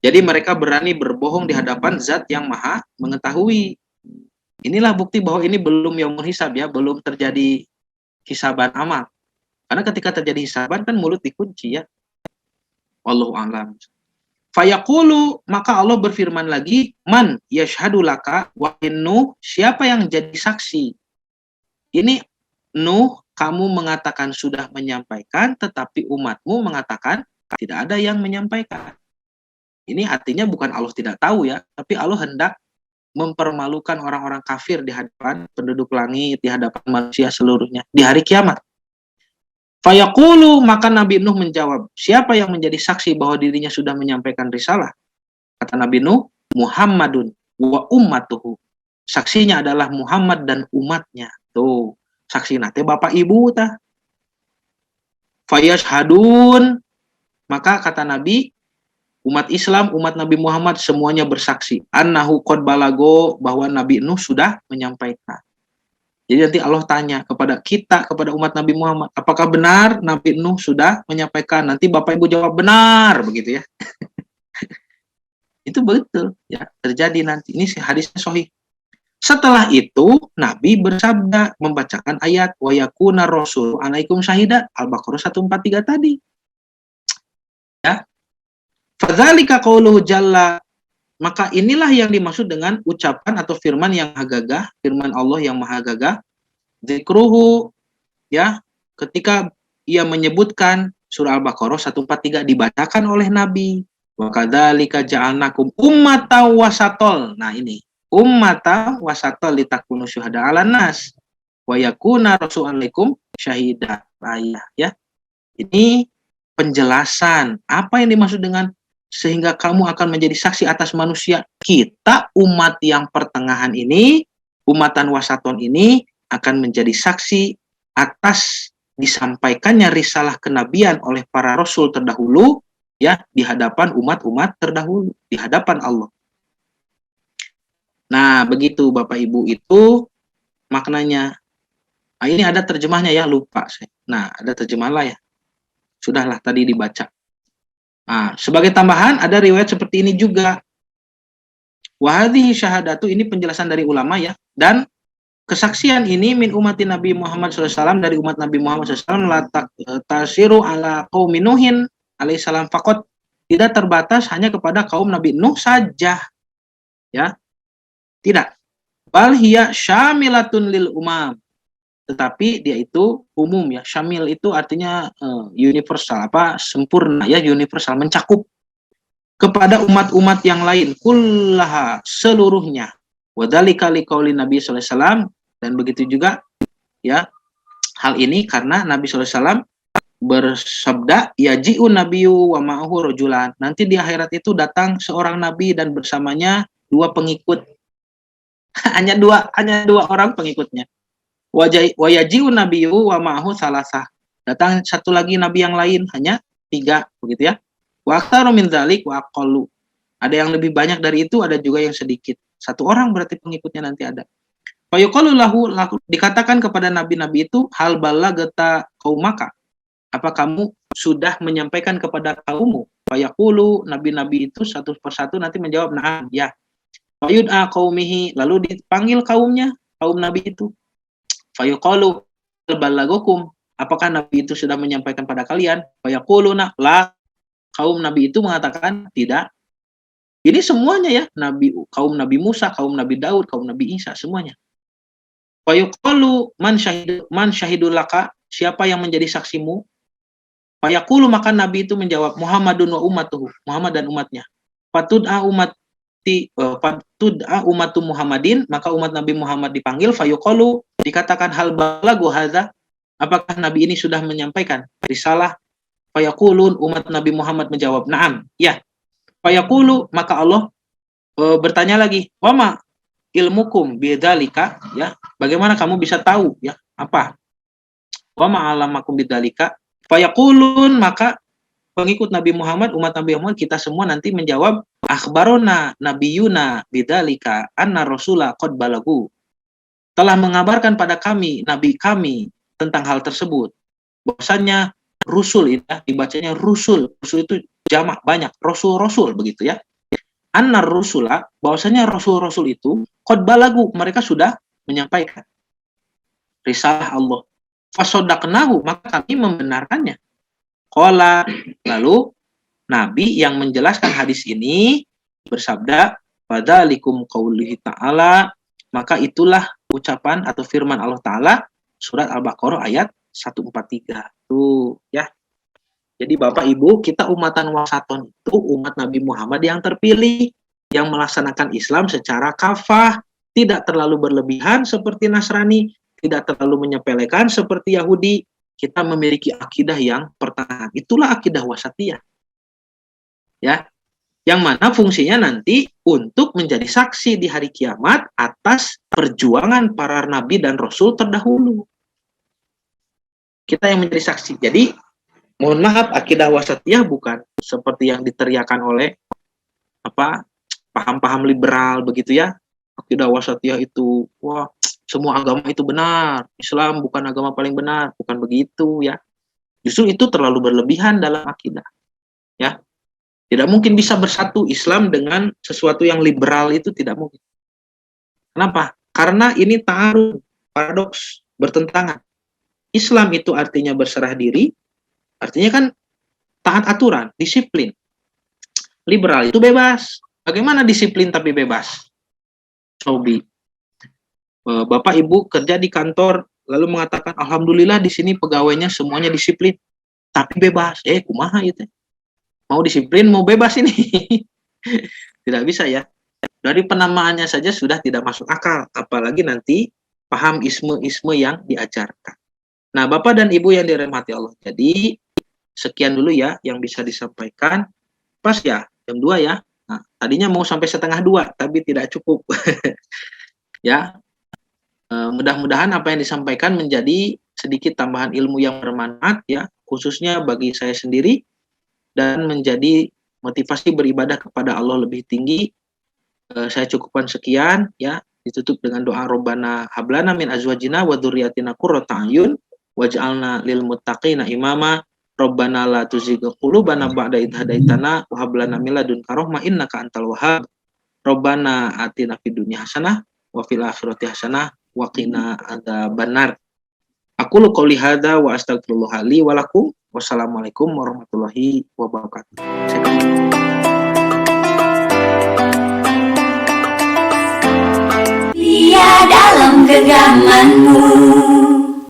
Jadi mereka berani berbohong di hadapan zat yang maha mengetahui. Inilah bukti bahwa ini belum yaumul hisab ya, belum terjadi hisaban amal. Karena ketika terjadi hisaban kan mulut dikunci ya. Wallahu a'lam. Fayaqulu, maka Allah berfirman lagi, man yashhadu laka wa Nuh, siapa yang jadi saksi? Ini Nuh, kamu mengatakan sudah menyampaikan, tetapi umatmu mengatakan tidak ada yang menyampaikan. Ini artinya bukan Allah tidak tahu ya, tapi Allah hendak mempermalukan orang-orang kafir di hadapan penduduk langit, di hadapan manusia seluruhnya di hari kiamat. Fayaqulu, maka Nabi Nuh menjawab, siapa yang menjadi saksi bahwa dirinya sudah menyampaikan risalah? Kata Nabi Nuh, Muhammadun wa ummatuhu. Saksinya adalah Muhammad dan umatnya. Tuh, saksi nate Bapak Ibu tah. Fayashhadun, maka kata Nabi, umat Islam, umat Nabi Muhammad semuanya bersaksi. Annahu qad balago, bahwa Nabi Nuh sudah menyampaikan. Jadi nanti Allah tanya kepada kita, kepada umat Nabi Muhammad, apakah benar Nabi Nuh sudah menyampaikan? Nanti Bapak Ibu jawab benar, begitu ya. Itu betul, ya terjadi nanti. Ini hadisnya sahih. Setelah itu Nabi bersabda, membacakan ayat wa yakuna rasul alaikum syahida, Al-Baqarah 143 tadi. Ya. Fadzalika qauluhu jalla, maka inilah yang dimaksud dengan ucapan atau firman yang gagah, firman Allah yang maha gagah, zikruhu, ya, ketika ia menyebutkan surah Al-Baqarah 143 dibacakan oleh Nabi, Wa kadzalika ja'alnakum ummatan wasatol. Nah ini, ummatan wasatol litakunu syuhada 'alan nas wa yakuna rasululaikum syahida. Ayah ya. Ini penjelasan apa yang dimaksud dengan sehingga kamu akan menjadi saksi atas manusia. Kita umat yang pertengahan ini, umatan wasaton ini akan menjadi saksi atas disampaikannya risalah kenabian oleh para rasul terdahulu ya di hadapan umat-umat terdahulu, di hadapan Allah. Nah, begitu Bapak Ibu itu maknanya. Nah, ini ada terjemahnya ya, lupa saya. Nah, ada terjemahan lah ya. Sudahlah tadi dibaca. Nah, sebagai tambahan ada riwayat seperti ini juga. Wahadhihi syahadatu, ini penjelasan dari ulama ya. Dan kesaksian ini min umati Nabi Muhammad SAW, dari umat Nabi Muhammad SAW, tasiru ala qaumi Nuhin alaihissalam faqat, tidak terbatas hanya kepada kaum Nabi Nuh saja. Ya. Tidak. Bal hiya syamilatun lil umam. Tetapi dia itu umum ya. Syamil itu artinya universal, sempurna ya, universal, mencakup kepada umat-umat yang lain, kullaha, seluruhnya. Wadzalika liqauli Nabi sallallahu alaihi wasallam, dan begitu juga ya, hal ini karena Nabi sallallahu alaihi wasallam bersabda, yaji'un nabiyyu wa ma'ahu rajulan. Nanti di akhirat itu datang seorang nabi dan bersamanya dua pengikut. hanya dua orang pengikutnya. Wa yaji'un nabiyyu wa ma'ahu salasah. Datang satu lagi nabi yang lain, hanya 3 begitu ya. Wa aktsaru min dzalik wa aqallu. Ada yang lebih banyak dari itu, ada juga yang sedikit. 1 orang berarti pengikutnya nanti ada. Fa yuqalu lahu, dikatakan kepada nabi-nabi itu, hal balagata qaumaka. Apa kamu sudah menyampaikan kepada kaummu? Fa yaqulu, nabi-nabi itu satu persatu nanti menjawab, na'am, ya. Fa yud'a qaumihi, lalu dipanggil kaumnya, kaum nabi itu. Fa yuqalu balagakum, apakah nabi itu sudah menyampaikan pada kalian? Fa yaquluna la, kaum nabi itu mengatakan tidak. Ini semuanya ya, kaum Nabi Musa, kaum Nabi Daud, kaum Nabi Isa, semuanya. Fa yuqalu man syahidul laka, siapa yang menjadi saksimu? Fa yaqulu, maka nabi itu menjawab, Muhammadun wa ummatuhu, Muhammad dan umatnya. Fatud'a ummatu Muhammadin, maka umat Nabi Muhammad dipanggil. Fa yuqalu, dikatakan hal balagu hadza, apakah nabi ini sudah menyampaikan risalah? Fa yaqulun, umat Nabi Muhammad menjawab, na'am, ya. Fa yaqulu, maka Allah bertanya lagi, wama ilmukum bidzalika, ya, bagaimana kamu bisa tahu ya, apa? Wama alamakum bidzalika. Fa yaqulun, maka pengikut Nabi Muhammad, umat Nabi Muhammad, kita semua nanti menjawab, akhbarona nabiyuna bidzalika anna rasula qad balagu. Telah mengabarkan pada kami, nabi kami, tentang hal tersebut. Bahwasanya rusul, ya, dibacanya rusul. Rusul itu jamak, banyak, rasul-rasul begitu ya. Annar rusula, bahwasanya rasul-rasul itu qad balagu, mereka sudah menyampaikan risalah Allah. Fasodaqnahu, maka kami membenarkannya. Qala, lalu nabi yang menjelaskan hadis ini bersabda, fadzalikum qaulihi ta'ala, maka itulah ucapan atau firman Allah Ta'ala surat Al-Baqarah ayat 143. Tuh ya. Jadi Bapak Ibu, kita umatan wasaton itu umat Nabi Muhammad yang terpilih, yang melaksanakan Islam secara kafah, tidak terlalu berlebihan seperti Nasrani, tidak terlalu menyepelekan seperti Yahudi. Kita memiliki akidah yang pertengahan. Itulah akidah wasatiyah. Ya. Yang mana fungsinya nanti untuk menjadi saksi di hari kiamat atas perjuangan para nabi dan rasul terdahulu. Kita yang menjadi saksi. Jadi mohon maaf, akidah wasatiyah bukan seperti yang diteriakan oleh paham-paham liberal begitu ya. Akidah wasatiyah itu, wah, semua agama itu benar, Islam bukan agama paling benar, bukan begitu ya. Justru itu terlalu berlebihan dalam akidah. Ya. Tidak mungkin bisa bersatu Islam dengan sesuatu yang liberal, itu tidak mungkin. Kenapa? Karena ini ta'arud, paradoks, bertentangan. Islam itu artinya berserah diri, artinya kan taat aturan, disiplin. Liberal itu bebas. Bagaimana disiplin tapi bebas? Sobi. Bapak Ibu kerja di kantor lalu mengatakan, alhamdulillah di sini pegawainya semuanya disiplin, tapi bebas. Kumaha itu? mau disiplin, mau bebas ini. Tidak bisa ya. Dari penamaannya saja sudah tidak masuk akal, apalagi nanti paham isme-isme yang diajarkan. Nah, Bapak dan Ibu yang dirahmati Allah. Jadi, sekian dulu ya yang bisa disampaikan. Pas ya, jam 2 ya. Nah, tadinya mau sampai setengah 2, tapi tidak cukup. Ya, mudah-mudahan apa yang disampaikan menjadi sedikit tambahan ilmu yang bermanfaat ya, khususnya bagi saya sendiri, dan menjadi motivasi beribadah kepada Allah lebih tinggi. Saya cukupkan sekian ya, ditutup dengan doa Rabbana hablana min azwajina wa dzurriyyatina qurrata a'yun waj'alna lil muttaqina imama. Rabbana la tuzigh qulubana ba'da idh hadaitana wa hab lana min ladunka rahmah innaka antal wahhab. Rabbana atina fid dunya hasanah wa fil akhirati hasanah wa qina adzabannar. Aku qouli hadza wa astaghfirullah li wa lakum. Wassalamualaikum warahmatullahi wabarakatuh.